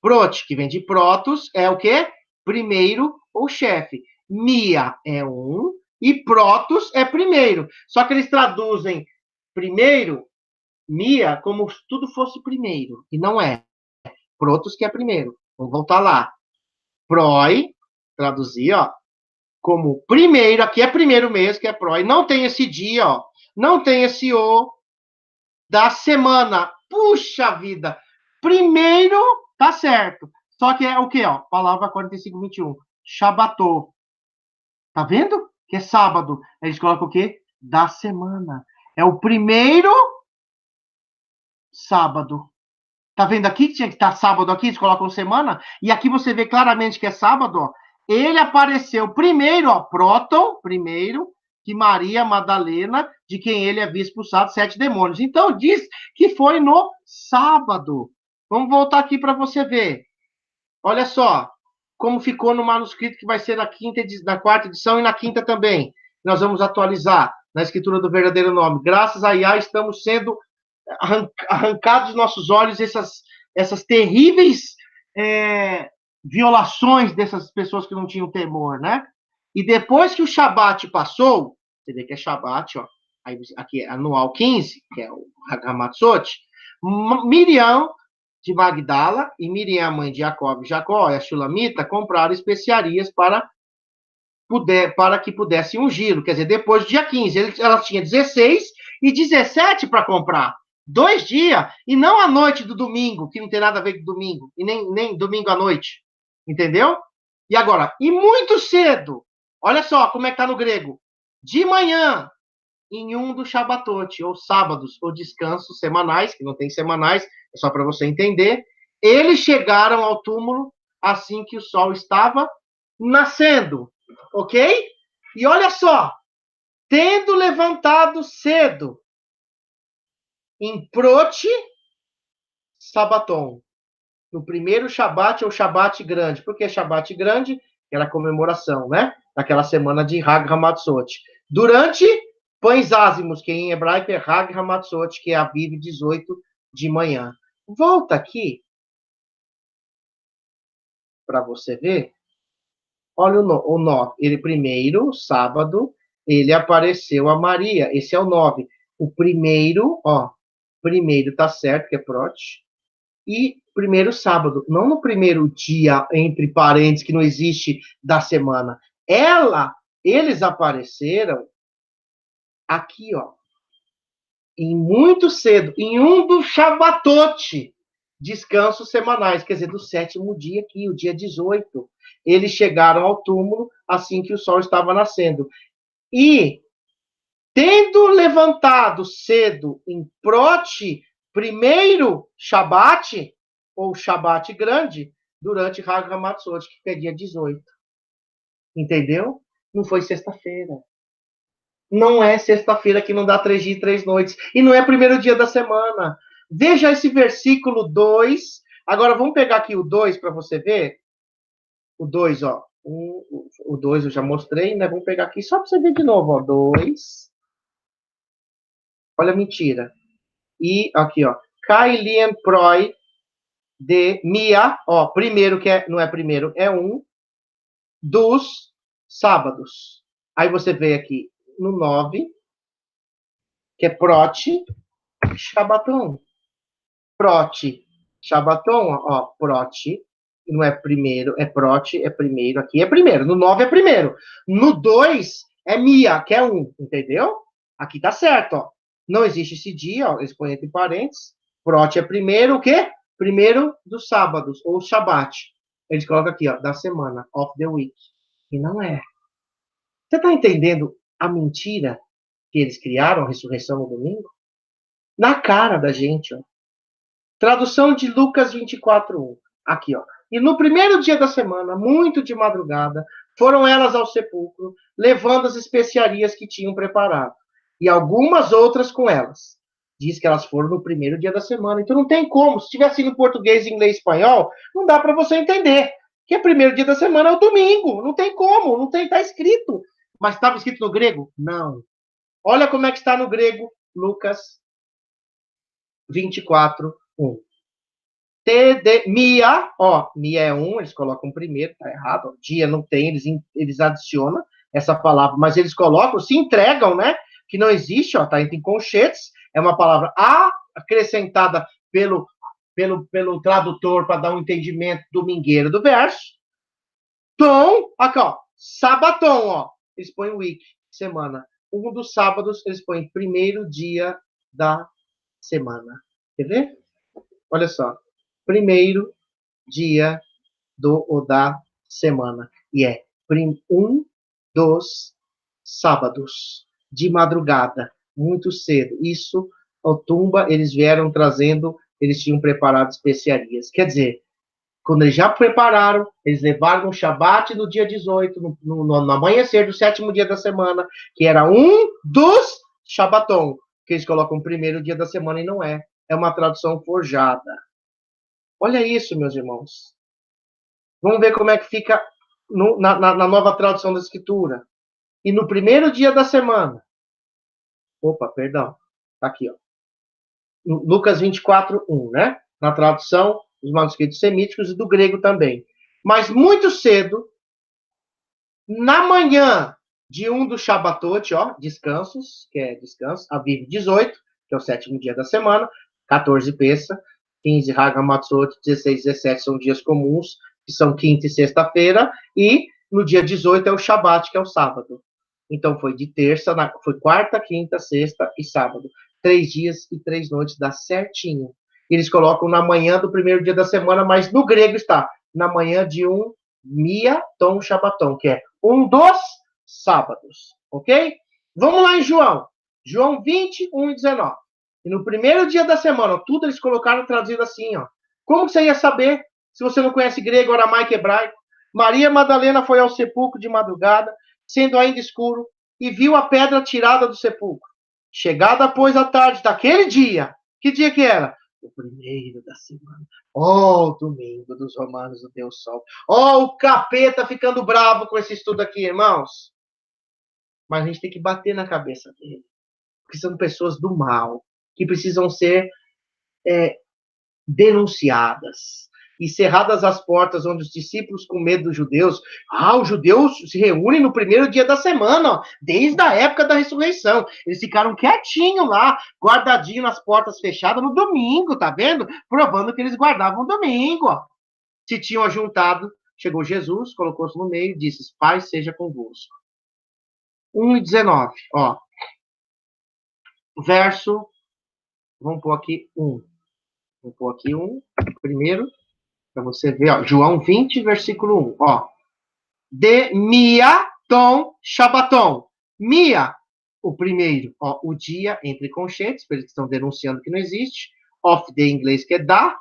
Proti, que vem de protos, é o quê? Primeiro ou chefe. Mia é um e protos é primeiro. Só que eles traduzem primeiro, Mia, como se tudo fosse primeiro. E não é. Protos que é primeiro. Vamos voltar lá. Proi, traduzir, ó, como primeiro, aqui é primeiro mês, que é proi, não tem esse dia, ó, não tem esse o da semana. Puxa vida! Primeiro, tá certo. Só que é o quê, ó? Palavra 4521. Shabatô. Tá vendo? Que é sábado. Eles colocam o quê? Da semana. É o primeiro sábado. Tá vendo aqui que tinha que estar sábado aqui? Eles colocam semana. E aqui você vê claramente que é sábado, ó. Ele apareceu primeiro, ó, próton, primeiro, que Maria Madalena, de quem ele havia expulsado 7 demônios. Então, diz que foi no sábado. Vamos voltar aqui para você ver. Olha só como ficou no manuscrito que vai ser na quarta edição e na quinta também. Nós vamos atualizar na escritura do verdadeiro nome. Graças a Iá, estamos sendo arrancados dos nossos olhos essas terríveis violações dessas pessoas que não tinham temor, né? E depois que o Shabat passou, você vê que é Shabat, ó, aí, aqui é anual 15, que é o Hagamatzot, Miriam de Magdala e Miriam, mãe de Jacob, Jacó e a Shulamita, compraram especiarias para que pudesse ungir. Quer dizer, depois do dia 15, ela tinha 16 e 17 para comprar. 2 dias, e não a noite do domingo, que não tem nada a ver com domingo, e nem domingo à noite. Entendeu? E agora, e muito cedo, olha só como é que está no grego. De manhã, em um dos Shabatot, ou sábados, ou descansos semanais, que não tem semanais, é só para você entender, eles chegaram ao túmulo assim que o sol estava nascendo, ok? E olha só, tendo levantado cedo, em Proti Sabaton, no primeiro Shabat, ou Shabat grande. Por que Shabat grande? Era a comemoração, né? Daquela semana de Hag Hamatzot. Durante Pães Ázimos, que em hebraico é Hag Hamatzot, que é a Aviv 18 de manhã. Volta aqui para você ver. Olha o 9. Ele primeiro, sábado, ele apareceu a Maria. Esse é o 9. O primeiro, ó, primeiro tá certo, que é Prot. E primeiro sábado, não no primeiro dia, entre parênteses, que não existe, da semana. Eles apareceram aqui, ó, em muito cedo, em um do Shabbatot, descansos semanais, quer dizer, do 7º dia aqui, o dia 18. Eles chegaram ao túmulo assim que o sol estava nascendo. E, tendo levantado cedo em Prote, primeiro Shabat, ou Shabat grande, durante Hag Hamatzot, que é dia 18. Entendeu? Não foi sexta-feira. Não é sexta-feira que não dá 3 dias e 3 noites. E não é primeiro dia da semana. Veja esse versículo 2. Agora vamos pegar aqui o 2 para você ver. O 2, ó. O 2 eu já mostrei, né? Vamos pegar aqui só para você ver de novo, ó. 2. Olha a mentira. E aqui, ó. Kailien Proi de Mia, ó. Primeiro, que não é primeiro, é um dos sábados. Aí você vê aqui, no 9, que é Prot Shabaton. Prot Shabaton, ó, Prot, não é primeiro, é Prot, é primeiro, aqui é primeiro, no 9 é primeiro. No 2 é Mia, que é 1, entendeu? Aqui tá certo, ó. Não existe esse dia, ó, eles põem entre parênteses. Prot é primeiro, o quê? Primeiro dos sábados, ou Shabat. Eles colocam aqui, ó, da semana, of the week. E não é. Você tá entendendo a mentira que eles criaram, a ressurreição no domingo? Na cara da gente, ó. Tradução de Lucas 24:1. Aqui, ó. E no primeiro dia da semana, muito de madrugada, foram elas ao sepulcro, levando as especiarias que tinham preparado, e algumas outras com elas. Diz que elas foram no primeiro dia da semana. Então não tem como. Se tivesse no português, inglês, espanhol, não dá para você entender. Que o primeiro dia da semana é o domingo. Não tem como. Não tem, tá escrito. Mas estava escrito no grego? Não. Olha como é que está no grego, Lucas 24:1. Mia, ó, Mia é 1, eles colocam primeiro, tá errado, ó, dia não tem, eles adicionam essa palavra, mas eles colocam, se entregam, né, que não existe, ó, tá entre colchetes, é uma palavra acrescentada pelo tradutor para dar um entendimento domingueiro do verso. Tom, aqui, ó, sabaton, ó, eles põem week, semana. Um dos sábados, eles põem primeiro dia da semana. Quer ver? Olha só. Primeiro dia do ou da semana. E é um dos sábados, de madrugada, muito cedo. Isso, ao tumba, eles vieram trazendo, eles tinham preparado especiarias. Quer dizer, quando eles já prepararam, eles levaram o Shabat no dia 18, no amanhecer do 7º dia da semana, que era um dos Shabaton, que eles colocam o primeiro dia da semana e não é. É uma tradução forjada. Olha isso, meus irmãos. Vamos ver como é que fica na nova tradução da Escritura. E no primeiro dia da semana. Opa, perdão. Tá aqui, ó. Lucas 24:1, né? Na tradução dos manuscritos semíticos e do grego também. Mas muito cedo, na manhã de um dos Shabatot, ó, descansos, que é descanso, Aviv 18, que é o 7º dia da semana, 14 Pessa, 15 Hagamatzot, 16, 17 são dias comuns, que são quinta e sexta-feira, e no dia 18 é o Shabat, que é o sábado. Então foi de terça, foi quarta, quinta, sexta e sábado. 3 dias e 3 noites, dá certinho. Eles colocam na manhã do primeiro dia da semana, mas no grego está na manhã de um Mia Tom Shabaton, que é um dos sábados, ok? Vamos lá em João. João 20:1-19. E no primeiro dia da semana, ó, tudo eles colocaram traduzido assim, ó. Como você ia saber se você não conhece grego, aramaico, hebraico? Maria Madalena foi ao sepulcro de madrugada, sendo ainda escuro, e viu a pedra tirada do sepulcro. Chegada, pois, a tarde daquele dia, que dia que era? O primeiro da semana. Ó, o domingo dos romanos do Deus Sol. Ó, o capeta ficando bravo com esse estudo aqui, irmãos. Mas a gente tem que bater na cabeça dele. Porque são pessoas do mal, que precisam ser denunciadas. E cerradas as portas onde os discípulos, com medo dos judeus, os judeus se reúnem no primeiro dia da semana, ó, desde a época da ressurreição. Eles ficaram quietinhos lá, guardadinhos nas portas fechadas no domingo, tá vendo? Provando que eles guardavam o domingo, ó. Se tinham ajuntado, chegou Jesus, colocou-se no meio e disse: Pai seja convosco. 1:19, ó. Verso, vamos pôr aqui 1. Vou pôr aqui primeiro, para você ver, ó, João 20, versículo 1, ó. De Mia Tom Shabaton. Mia, o primeiro, ó, o dia entre conchetes, eles estão denunciando que não existe. Of the, em inglês, que é da.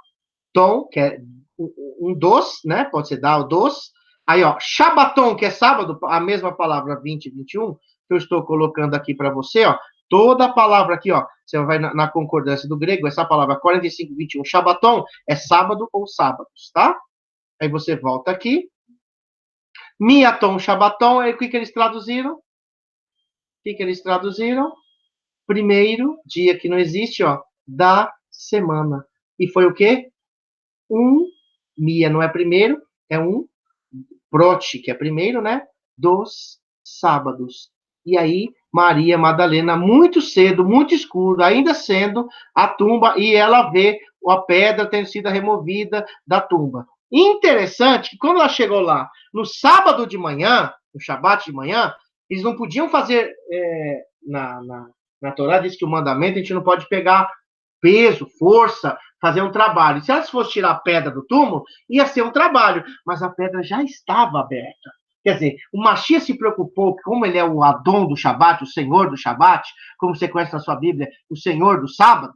Tom, que é um dos, né? Pode ser da ou dos. Aí, ó, Shabaton, que é sábado, a mesma palavra 20 e 21, que eu estou colocando aqui para você, ó. Toda a palavra aqui, ó, você vai na concordância do grego, essa palavra 45, 21, Shabaton, é sábado ou sábados, tá? Aí você volta aqui. Miaton, Shabaton, aí o que eles traduziram? O que eles traduziram? Primeiro dia que não existe, ó, da semana. E foi o quê? Mia não é primeiro, é Prot, que é primeiro, né? Dos sábados. E aí, Maria Madalena, muito cedo, muito escuro, ainda sendo a tumba, e ela vê a pedra tendo sido removida da tumba. Interessante que quando ela chegou lá, no sábado de manhã, no Shabat de manhã, eles não podiam fazer, na Torá diz que o mandamento, a gente não pode pegar peso, força, fazer um trabalho. Se elas fossem tirar a pedra do túmulo, ia ser um trabalho, mas a pedra já estava aberta. Quer dizer, o Mashiach se preocupou, como ele é o Adon do Shabat, o Senhor do Shabat, como você conhece na sua Bíblia, o Senhor do Sábado.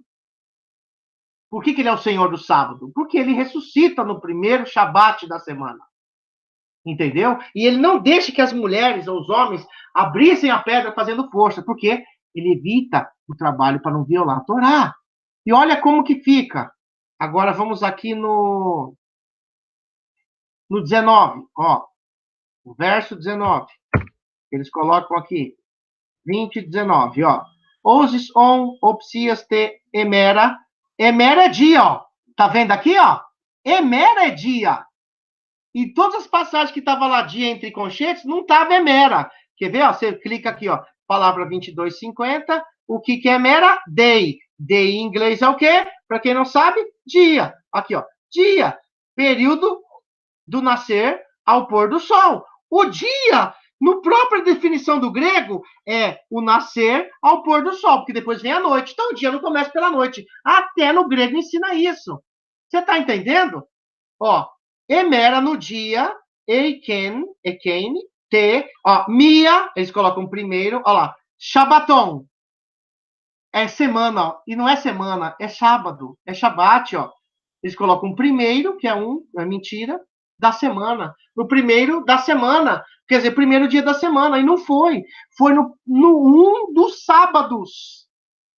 Por que ele é o Senhor do Sábado? Porque ele ressuscita no primeiro Shabat da semana. Entendeu? E ele não deixa que as mulheres ou os homens abrissem a pedra fazendo força, porque ele evita o trabalho para não violar a Torá. E olha como que fica. Agora vamos aqui no 19, ó, o verso 19. Eles colocam aqui, 20 e 19, ó. Oses on opsias te emera. Emera é dia, ó. Tá vendo aqui, ó? Emera é dia. E todas as passagens que tava lá dia entre conchetes, não tava emera. Quer ver, ó? Você clica aqui, ó. Palavra 2250. O que é emera? Day. Day em inglês é o quê? Para quem não sabe, dia. Aqui, ó. Dia. Período do nascer ao pôr do sol. O dia, no própria definição do grego, é o nascer ao pôr do sol, porque depois vem a noite. Então o dia não começa pela noite. Até no grego ensina isso. Você está entendendo? Ó, emera no dia, eiken, te, ó, mia, eles colocam primeiro, ó lá, shabaton, é semana, ó, e não é semana, é sábado, é shabat, ó. Eles colocam primeiro, que é é mentira, da semana. No primeiro da semana. Quer dizer, primeiro dia da semana. E não foi. Foi no dos sábados.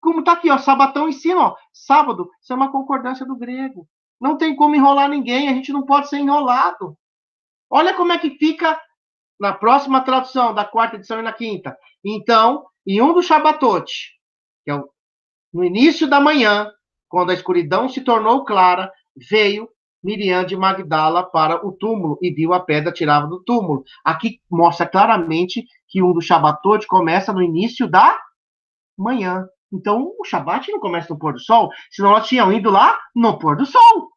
Como tá aqui, ó. Sabatão em cima, ó. Sábado. Isso é uma concordância do grego. Não tem como enrolar ninguém. A gente não pode ser enrolado. Olha como é que fica na próxima tradução, da quarta edição e na quinta. Então, em um dos Shabatote, que é no início da manhã, quando a escuridão se tornou clara, veio Miriam de Magdala para o túmulo e viu a pedra tirada do túmulo. Aqui mostra claramente que um do Shabatot começa no início da manhã. Então, o Shabat não começa no pôr do sol, senão nós tínhamos ido lá no pôr do sol.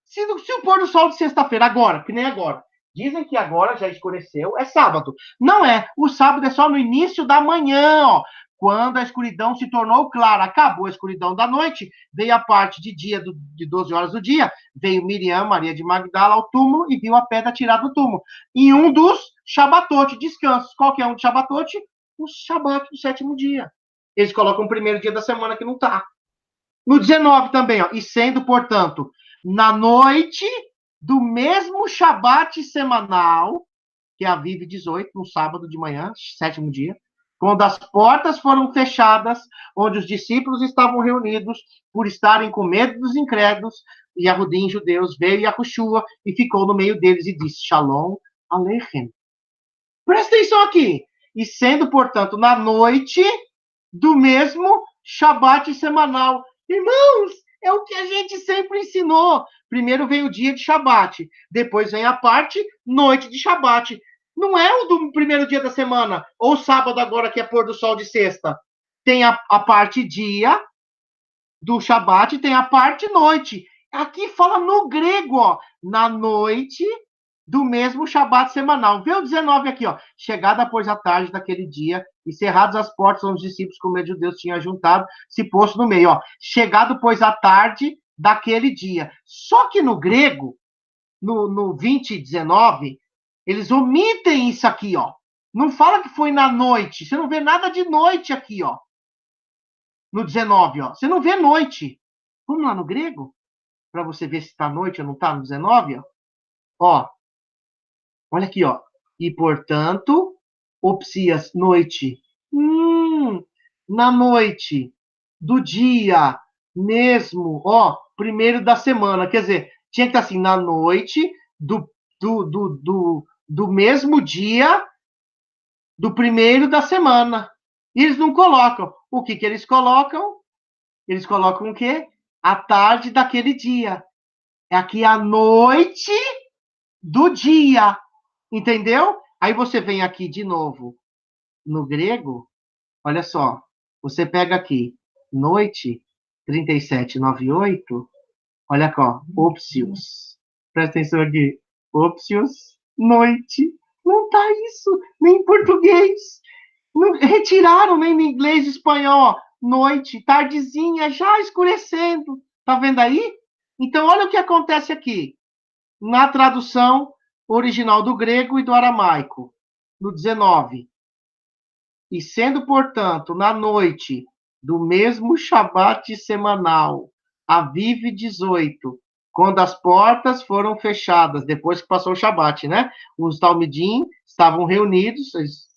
Se o pôr do sol de sexta-feira, agora, que nem agora, dizem que agora já escureceu, é sábado. Não é. O sábado é só no início da manhã, ó. Quando a escuridão se tornou clara, acabou a escuridão da noite, veio a parte de dia de 12 horas do dia, veio Miriam, Maria de Magdala, ao túmulo e viu a pedra tirada do túmulo. Em um dos Shabatote, descansos. Qual que é um Shabatote? O Shabat do sétimo dia. Eles colocam o primeiro dia da semana que não está. No 19 também, ó. E sendo, portanto, na noite do mesmo Shabat semanal, que é a Vive 18, no sábado de manhã, sétimo dia, quando as portas foram fechadas, onde os discípulos estavam reunidos, por estarem com medo dos incrédulos, e Yahudim, judeus, veio Yahushua e ficou no meio deles e disse, Shalom Aleichem. Presta atenção aqui. E sendo, portanto, na noite do mesmo Shabat semanal. Irmãos, é o que a gente sempre ensinou. Primeiro vem o dia de Shabat, depois vem a parte noite de Shabat. Não é o do primeiro dia da semana, ou sábado agora que é pôr do sol de sexta. Tem a parte dia do Shabat, tem a parte noite. Aqui fala no grego, ó, na noite do mesmo Shabat semanal. Vê o 19 aqui, ó. Chegada, pois, a tarde daquele dia, e cerradas as portas onde os discípulos, com medo de Deus, tinham juntado, se posto no meio, ó. Chegado, pois, a tarde daquele dia. Só que no grego, no 20 e 19, eles omitem isso aqui, ó. Não fala que foi na noite. Você não vê nada de noite aqui, ó. No 19, ó. Você não vê noite. Vamos lá no grego? Para você ver se está noite ou não está no 19, ó. Ó, olha aqui, ó. E, portanto, opsias, noite. Na noite do dia mesmo, ó, primeiro da semana. Quer dizer, tinha que estar assim, na noite do mesmo dia do primeiro da semana. E eles não colocam. O que que eles colocam? Eles colocam o quê? A tarde daquele dia. É aqui a noite do dia. Entendeu? Aí você vem aqui de novo no grego, olha só, você pega aqui, noite, 3798, olha aqui, ó, opsius. Presta atenção aqui. Opsius, noite. Não tá isso, nem em português. Não, retiraram nem no inglês e espanhol, ó. Noite, tardezinha, já escurecendo. Tá vendo aí? Então, olha o que acontece aqui. Na tradução original do grego e do aramaico, no 19. E sendo, portanto, na noite do mesmo Shabat semanal, Aviv 18, quando as portas foram fechadas, depois que passou o Shabat, né? Os Talmidim estavam reunidos, eles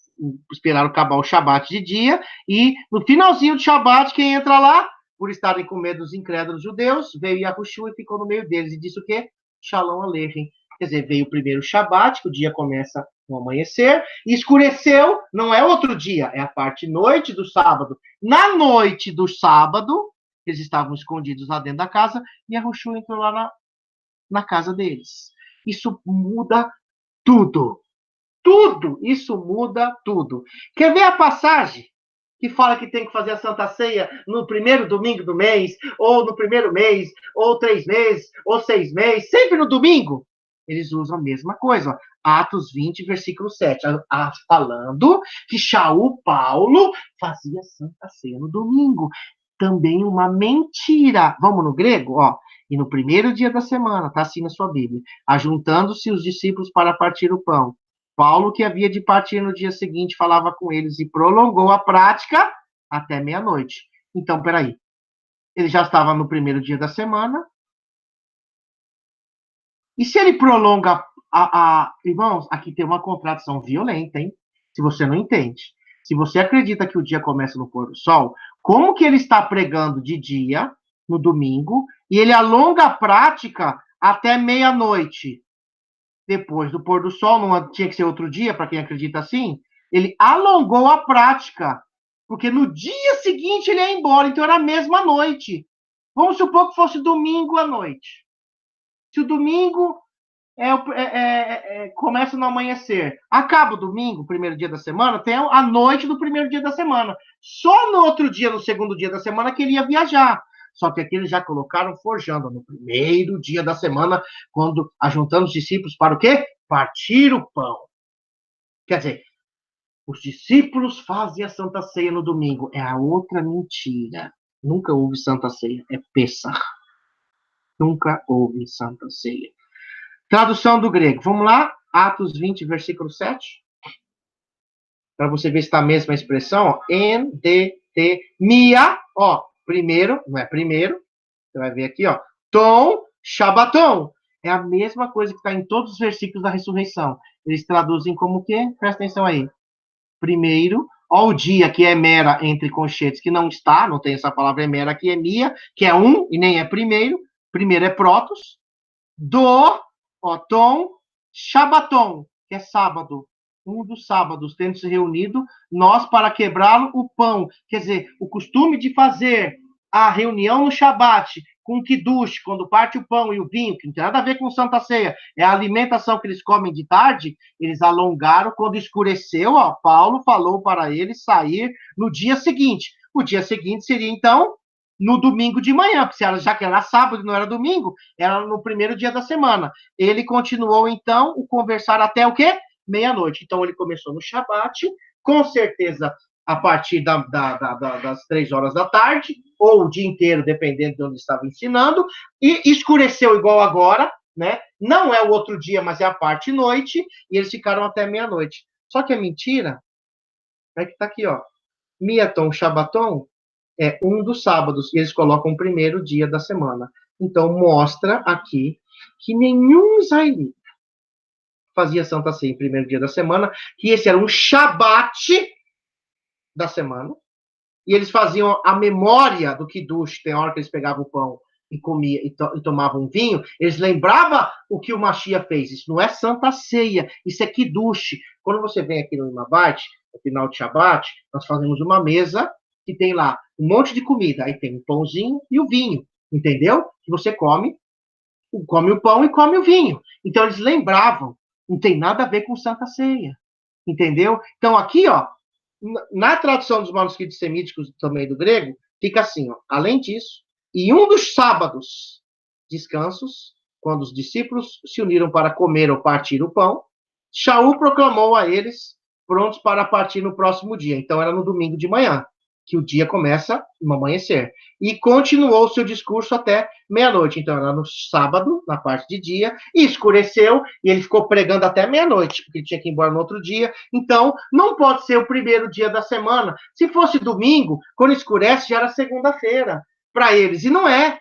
esperaram acabar o Shabat de dia, e no finalzinho do Shabat, quem entra lá, por estarem com medo dos incrédulos judeus, veio Yahushua e ficou no meio deles, e disse o quê? Shalom Aleichem. Quer dizer, veio o primeiro Shabat, que o dia começa no amanhecer, e escureceu, não é outro dia, é a parte noite do sábado. Na noite do sábado, eles estavam escondidos lá dentro da casa, e a Yahushua entrou lá na casa deles. Isso muda tudo. Tudo. Isso muda tudo. Quer ver a passagem que fala que tem que fazer a Santa Ceia no primeiro domingo do mês, ou no primeiro mês, ou 3 meses, ou 6 meses, sempre no domingo? Eles usam a mesma coisa. Ó. Atos 20, versículo 7, falando que Shaul Paulo fazia Santa Ceia no domingo. Também uma mentira. Vamos no grego? Ó. E no primeiro dia da semana, tá assim na sua Bíblia, ajuntando-se os discípulos para partir o pão. Paulo, que havia de partir no dia seguinte, falava com eles e prolongou a prática até meia-noite. Então, peraí. Ele já estava no primeiro dia da semana. E se ele prolonga Irmãos, aqui tem uma contradição violenta, hein? Se você não entende. Se você acredita que o dia começa no pôr do sol, como que ele está pregando de dia, no domingo, e ele alonga a prática até meia-noite? Depois do pôr do sol, não tinha que ser outro dia, para quem acredita assim, ele alongou a prática, porque no dia seguinte ele ia embora, então era a mesma noite. Vamos supor que fosse domingo à noite. Se o domingo começa no amanhecer, acaba o domingo, primeiro dia da semana, tem a noite do primeiro dia da semana. Só no outro dia, no segundo dia da semana, que ele ia viajar. Só que aqui eles já colocaram forjando no primeiro dia da semana, quando ajuntando os discípulos para o quê? Partir o pão. Quer dizer, os discípulos fazem a Santa Ceia no domingo. É a outra mentira. Nunca houve Santa Ceia. É Pessach. Nunca houve Santa Ceia. Tradução do grego. Vamos lá? Atos 20, versículo 7. Para você ver se está a mesma expressão. Ó. Mia. Ó, primeiro, não é primeiro. Você vai ver aqui, ó. Tom, Shabaton. É a mesma coisa que está em todos os versículos da ressurreição. Eles traduzem como o quê? Presta atenção aí. Primeiro, ó, o dia que é mera entre conchetes, que não está, não tem essa palavra mera aqui, é mia, que é um e nem é primeiro. Primeiro é protos. Ó, Tom, Shabaton, que é sábado. Um dos sábados, tendo se reunido, nós para quebrá-lo o pão. Quer dizer, o costume de fazer a reunião no Shabat, com o Kiddush, quando parte o pão e o vinho, que não tem nada a ver com Santa Ceia, é a alimentação que eles comem de tarde, eles alongaram, quando escureceu, ó, Paulo falou para eles sair no dia seguinte. O dia seguinte seria, então, no domingo de manhã, porque já que era sábado e não era domingo, era no primeiro dia da semana. Ele continuou, então, o conversar até o quê? Meia-noite. Então, ele começou no Shabat, com certeza a partir das 3 horas da tarde, ou o dia inteiro, dependendo de onde estava ensinando, e escureceu igual agora, né? Não é o outro dia, mas é a parte noite, e eles ficaram até meia-noite. Só que é mentira, é que tá aqui, ó. Miaton Shabaton é um dos sábados, e eles colocam o primeiro dia da semana. Então, mostra aqui que nenhum israelita fazia Santa Ceia em primeiro dia da semana, que esse era um Shabat da semana, e eles faziam a memória do Kiddush, tem hora que eles pegavam o pão e comiam e tomavam vinho, eles lembravam o que o Mashiach fez. Isso não é Santa Ceia, isso é Kiddush. Quando você vem aqui no Imabat, no final de Shabat, nós fazemos uma mesa que tem lá um monte de comida, aí tem o pãozinho e o vinho, entendeu? Que você come o pão e come o vinho. Então eles lembravam, não tem nada a ver com Santa Ceia, entendeu? Então aqui, ó, Na tradução dos manuscritos semíticos também do grego, fica assim, ó, além disso, e um dos sábados, descansos, quando os discípulos se uniram para comer ou partir o pão, Shaul proclamou a eles prontos para partir no próximo dia. Então era no domingo de manhã, que o dia começa no amanhecer. E continuou seu discurso até meia-noite. Então era no sábado, na parte de dia, e escureceu, e ele ficou pregando até meia-noite, porque ele tinha que ir embora no outro dia. Então, não pode ser o primeiro dia da semana. Se fosse domingo, quando escurece, já era segunda-feira para eles. E não é.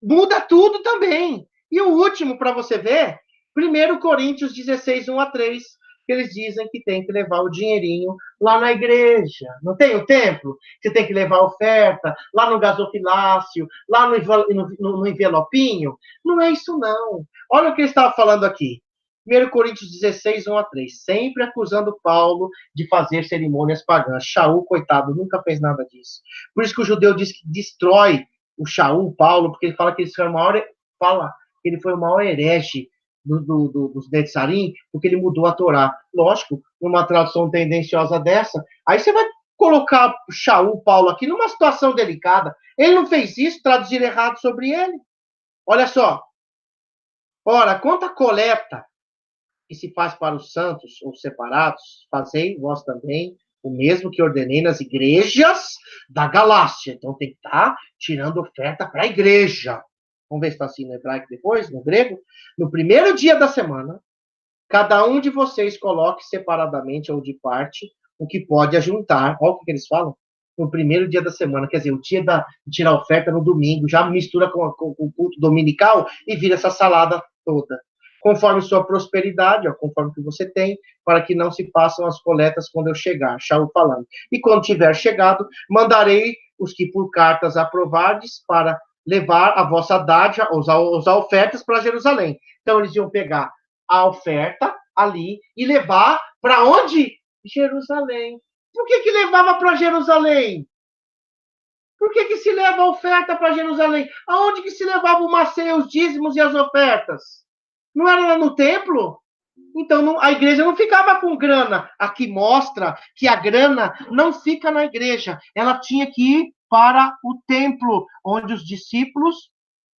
Muda tudo também. E o último, para você ver, 1 Coríntios 16, 1-3, que eles dizem que tem que levar o dinheirinho lá na igreja. Não tem o templo? Você tem que levar a oferta lá no gasofilácio, lá no envelopinho. Não é isso, não. Olha o que ele estava falando aqui. 1 Coríntios 16, 1-3, sempre acusando Paulo de fazer cerimônias pagãs. Shaul, coitado, nunca fez nada disso. Por isso que o judeu diz que destrói o Shaul, Paulo, porque ele fala que ele foi o maior, fala que ele foi o maior herege dos Netzarim, porque ele mudou a Torá. Lógico, numa tradução tendenciosa dessa, aí você vai colocar o Shaul, Paulo aqui numa situação delicada. Ele não fez isso, traduzir errado sobre ele. Olha só. Ora, quanto à coleta que se faz para os santos ou separados, fazei vós também o mesmo que ordenei nas igrejas da Galácia. Então tem que estar tirando oferta para a igreja. Vamos ver se está assim no hebraico depois, no grego. No primeiro dia da semana, cada um de vocês coloque separadamente ou de parte o que pode ajuntar. Olha o que eles falam. No primeiro dia da semana, quer dizer, o dia de tirar oferta no domingo, já mistura com o culto dominical e vira essa salada toda. Conforme sua prosperidade, ó, conforme que você tem, para que não se façam as coletas quando eu chegar. Shaul falando. E quando tiver chegado, mandarei os que por cartas aprovardes para levar a vossa dádiva, as ofertas para Jerusalém. Então eles iam pegar a oferta ali e levar para onde? Jerusalém. Por que levava para Jerusalém? Por que se leva a oferta para Jerusalém? Aonde que se levava o maceio, os dízimos e as ofertas? Não era lá no templo? Então não, a igreja não ficava com grana. Aqui mostra que a grana não fica na igreja. Ela tinha que ir para o templo, onde os discípulos,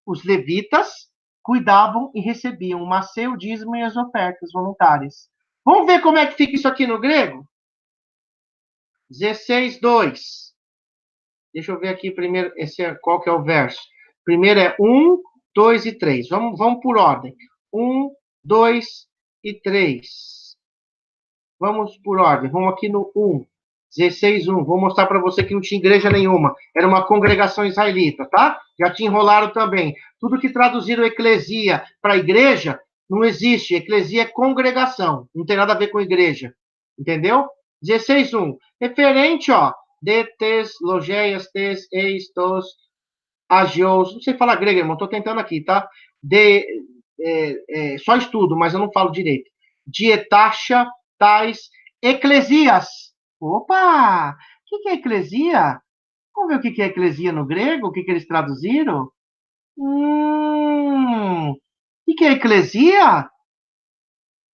os levitas, cuidavam e recebiam o maceio, o dízimo e as ofertas voluntárias. Vamos ver como é que fica isso aqui no grego? 16, 2. Deixa eu ver aqui primeiro qual que é o verso. Primeiro é 1, 2 e 3. Vamos por ordem. 1, 2 e 3. Vamos por ordem. Vamos aqui no 1. 16, 1. Vou mostrar para você que não tinha igreja nenhuma. Era uma congregação israelita, tá? Já te enrolaram também. Tudo que traduziram eclesia para igreja não existe. Eclesia é congregação. Não tem nada a ver com igreja. Entendeu? 16, 1. Referente, ó. De tes, logeias, tes, eis, tos, agios. Não sei falar grego, irmão. Tô tentando aqui, tá? Só estudo, mas eu não falo direito. Dietacha, tais, eclesias. Opa! O que é eclesia? Vamos ver o que é eclesia no grego? O que eles traduziram? O que é eclesia?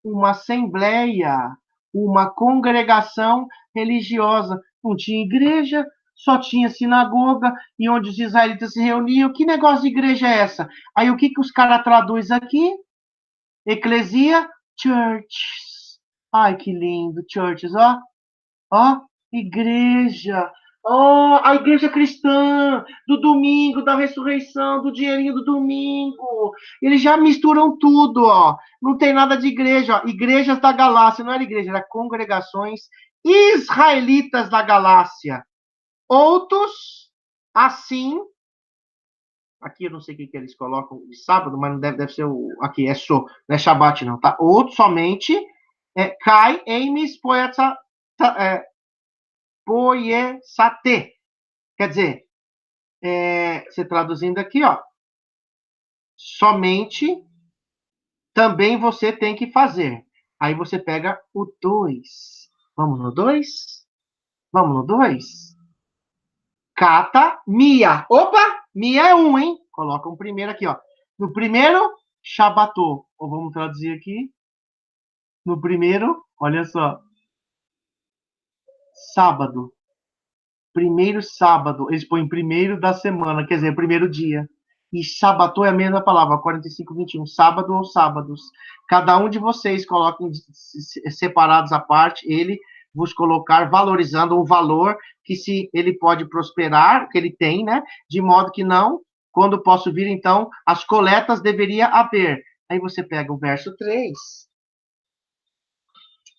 Uma assembleia, uma congregação religiosa. Não tinha igreja, só tinha sinagoga, e onde os israelitas se reuniam. Que negócio de igreja é essa? Aí o que os caras traduzem aqui? Eclesia, churches. Ai, que lindo, churches, ó. Ó, igreja. Ó, a igreja cristã, do domingo, da ressurreição, do dinheirinho do domingo. Eles já misturam tudo, ó. Não tem nada de igreja, ó. Igrejas da Galácia, não era igreja, era congregações israelitas da Galácia. Outros, assim, aqui eu não sei o que eles colocam de sábado, mas não deve ser o. Aqui, não é Shabat, não, tá? Outros somente. Kai, Emis, Poetsa. Poiesate. Quer dizer, você traduzindo aqui, ó, somente também você tem que fazer. Aí você pega o 2. Vamos no 2? Vamos no 2? Cata, Mia. Opa, Mia é um, hein? Coloca um primeiro aqui, ó. No primeiro, Shabatô. Ou vamos traduzir aqui. No primeiro, olha só. sábado. Primeiro sábado, eles põem primeiro da semana, quer dizer, primeiro dia. E sábado é a mesma palavra, 45:21, sábado ou sábados. Cada um de vocês coloquem separados à parte, ele vos colocar valorizando o valor que se ele pode prosperar, que ele tem, né? De modo que não, quando posso vir, então, as coletas deveria haver. Aí você pega o verso 3.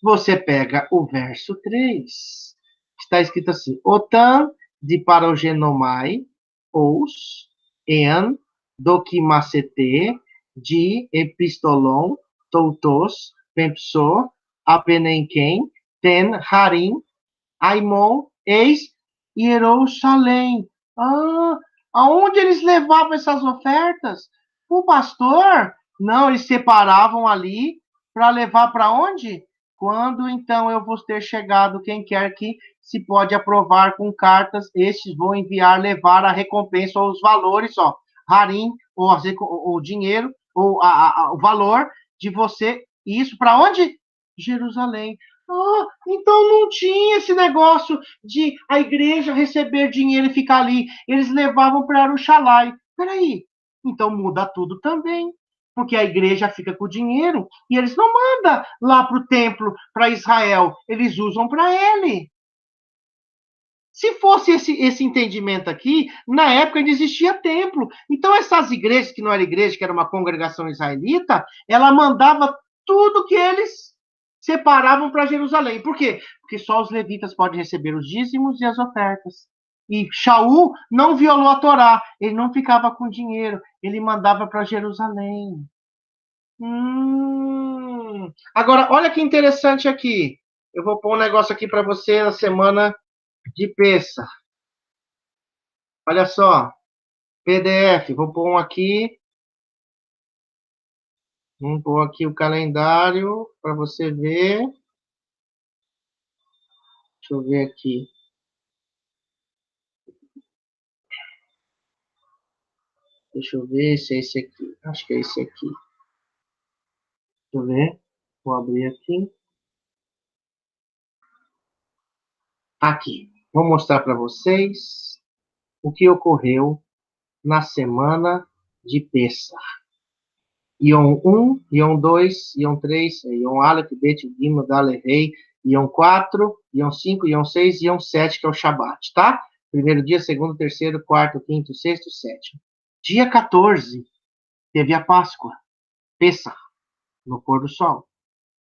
Você pega o verso 3. Está escrito assim: Otan de parogenomai, os, en, dokimacete, de epistolon, toutos, pempso, apenenken, ten, harim, aimon, eis, Jerusalém. Ah, aonde eles levavam essas ofertas? O pastor? Não, eles separavam ali para levar para onde? Quando então eu vou ter chegado, quem quer que se pode aprovar com cartas, estes vão enviar, levar a recompensa ou os valores, ó, harim, ou o dinheiro, ou o valor de você. Isso para onde? Jerusalém. Ah, então não tinha esse negócio de a igreja receber dinheiro e ficar ali. Eles levavam para Arushalai. Peraí, então muda tudo também. Porque a igreja fica com o dinheiro e eles não mandam lá para o templo, para Israel. Eles usam para ele. Se fosse esse entendimento aqui, na época ainda existia templo. Então, essas igrejas, que não era igreja, que era uma congregação israelita, ela mandava tudo que eles separavam para Jerusalém. Por quê? Porque só os levitas podem receber os dízimos e as ofertas. E Shaul não violou a Torá, ele não ficava com dinheiro, ele mandava para Jerusalém. Agora, olha que interessante aqui. Eu vou pôr um negócio aqui para você na semana de Pêssar. Olha só, PDF, vou pôr um aqui. Vamos pôr aqui o calendário para você ver. Deixa eu ver aqui. Deixa eu ver se é esse aqui. Acho que é esse aqui. Deixa eu ver. Vou abrir aqui. Aqui. Vou mostrar para vocês o que ocorreu na semana de Pêssar. Ion 1, Ion 2, Ion 3, Ion Aleph, Bet, Gimel, Daleth, Rei, Ion 4, Ion 5, Ion 6, Ion 7, que é o Shabat, tá? Primeiro dia, segundo, terceiro, quarto, quinto, sexto, sétimo. Dia 14, teve a Páscoa, Pessah, no pôr do sol,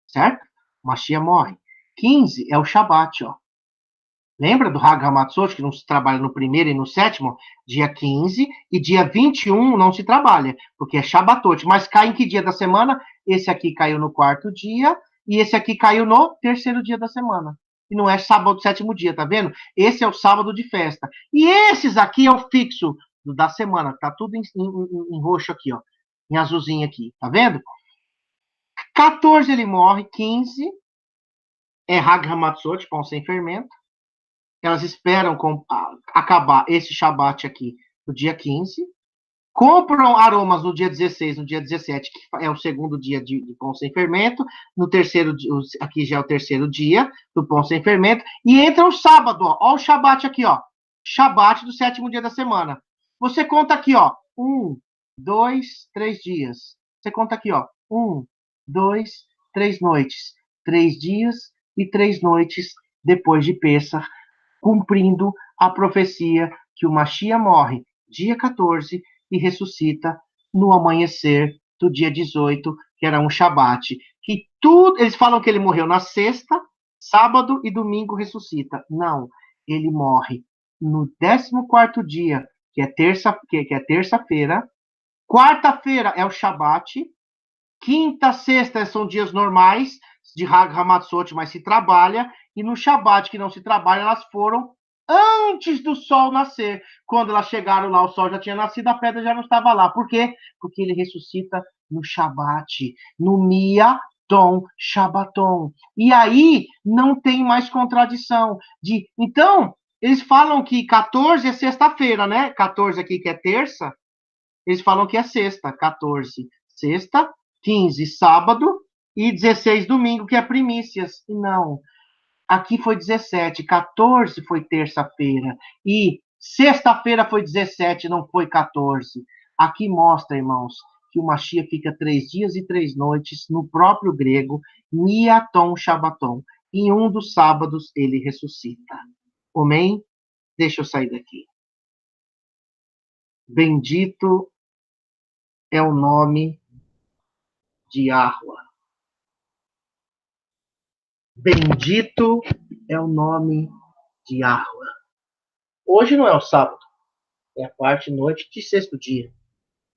certo? Mashiach morre. 15 é o Shabat, ó. Lembra do Hag Hamatzot, que não se trabalha no primeiro e no sétimo? Dia 15 e dia 21 não se trabalha, porque é Shabatot. Mas cai em que dia da semana? Esse aqui caiu no quarto dia e esse aqui caiu no terceiro dia da semana. E não é sábado, sétimo dia, tá vendo? Esse é o sábado de festa. E esses aqui é o fixo da semana. Tá tudo em roxo aqui, ó. Em azulzinho aqui, tá vendo? 14 ele morre, 15 é Hag Hamatzot, pão sem fermento. Elas esperam acabar esse Shabat aqui no dia 15, compram aromas no dia 16, no dia 17, que é o segundo dia de pão sem fermento, no terceiro, aqui já é o terceiro dia do pão sem fermento, e entra o sábado, ó o Shabat aqui, ó, Shabat do sétimo dia da semana. Você conta aqui, ó, 1, 2, 3 dias. Você conta aqui, ó, 1, 2, 3 noites, 3 dias e 3 noites depois de Pêssar, cumprindo a profecia que o Mashiach morre dia 14 e ressuscita no amanhecer do dia 18, que era um Shabat. Que tudo, eles falam que ele morreu na sexta, sábado e domingo ressuscita. Não, ele morre no 14º dia, que é terça-feira. Quarta-feira é o Shabat. Quinta, sexta são dias normais de Hag Hamatzot, mas se trabalha. E no Shabat, que não se trabalha, elas foram antes do sol nascer. Quando elas chegaram lá, o sol já tinha nascido, a pedra já não estava lá. Por quê? Porque ele ressuscita no Shabat, no Miaton Shabaton. E aí não tem mais contradição. Então, eles falam que 14 é sexta-feira, né? 14 aqui que é terça, eles falam que é sexta. 14, sexta, 15, sábado, e 16, domingo, que é primícias. E não. Aqui foi 17, 14 foi terça-feira, e sexta-feira foi 17, não foi 14. Aqui mostra, irmãos, que o Mashiach fica 3 dias e 3 noites, no próprio grego, Miaton Shabbaton. Em um dos sábados ele ressuscita. Amém? Deixa eu sair daqui. Bendito é o nome de Yahweh. Bendito é o nome de Yahweh. Hoje não é o sábado, é a parte noite de sexto dia.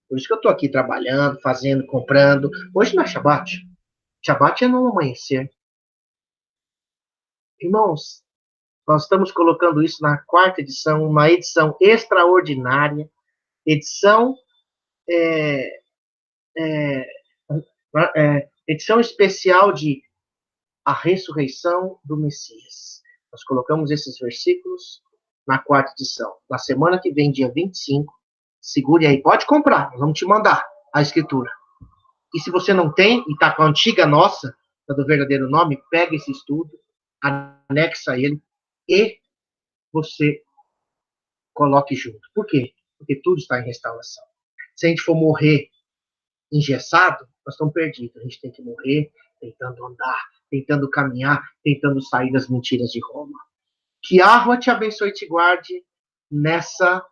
Por isso que eu estou aqui trabalhando, fazendo, comprando. Hoje não é Shabbat. Shabbat é no amanhecer. Irmãos, nós estamos colocando isso na quarta edição, uma edição extraordinária, edição edição especial de a ressurreição do Messias. Nós colocamos esses versículos na quarta edição. Na semana que vem, dia 25, segure aí, pode comprar, nós vamos te mandar a escritura. E se você não tem, e está com a antiga nossa, do verdadeiro nome, pega esse estudo, anexa ele, e você coloque junto. Por quê? Porque tudo está em restauração. Se a gente for morrer engessado, nós estamos perdidos. A gente tem que morrer tentando andar, tentando caminhar, tentando sair das mentiras de Roma. Que Yahweh te abençoe e te guarde nessa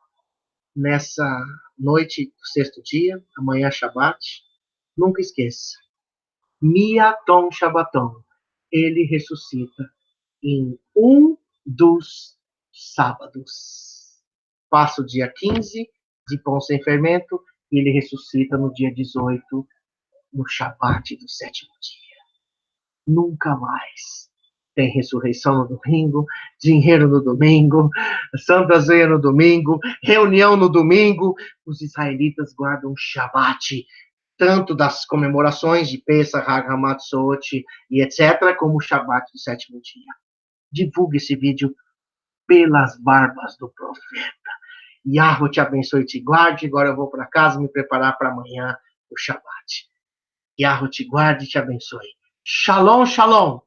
noite do sexto dia, amanhã é Shabbat. Nunca esqueça. Miaton Shabbaton. Ele ressuscita em um dos sábados. Passa o dia 15 de pão sem fermento e ele ressuscita no dia 18, no Shabbat do sétimo dia. Nunca mais. Tem ressurreição no domingo, dinheiro no domingo, Santa Ceia no domingo, reunião no domingo. Os israelitas guardam Shabbat, tanto das comemorações de Pesach, Hag HaMatzot e etc., como o Shabbat do sétimo dia. Divulgue esse vídeo pelas barbas do profeta. Yahweh te abençoe e te guarde. Agora eu vou para casa me preparar para amanhã o Shabbat. Yahweh te guarde e te abençoe. Shalom, shalom.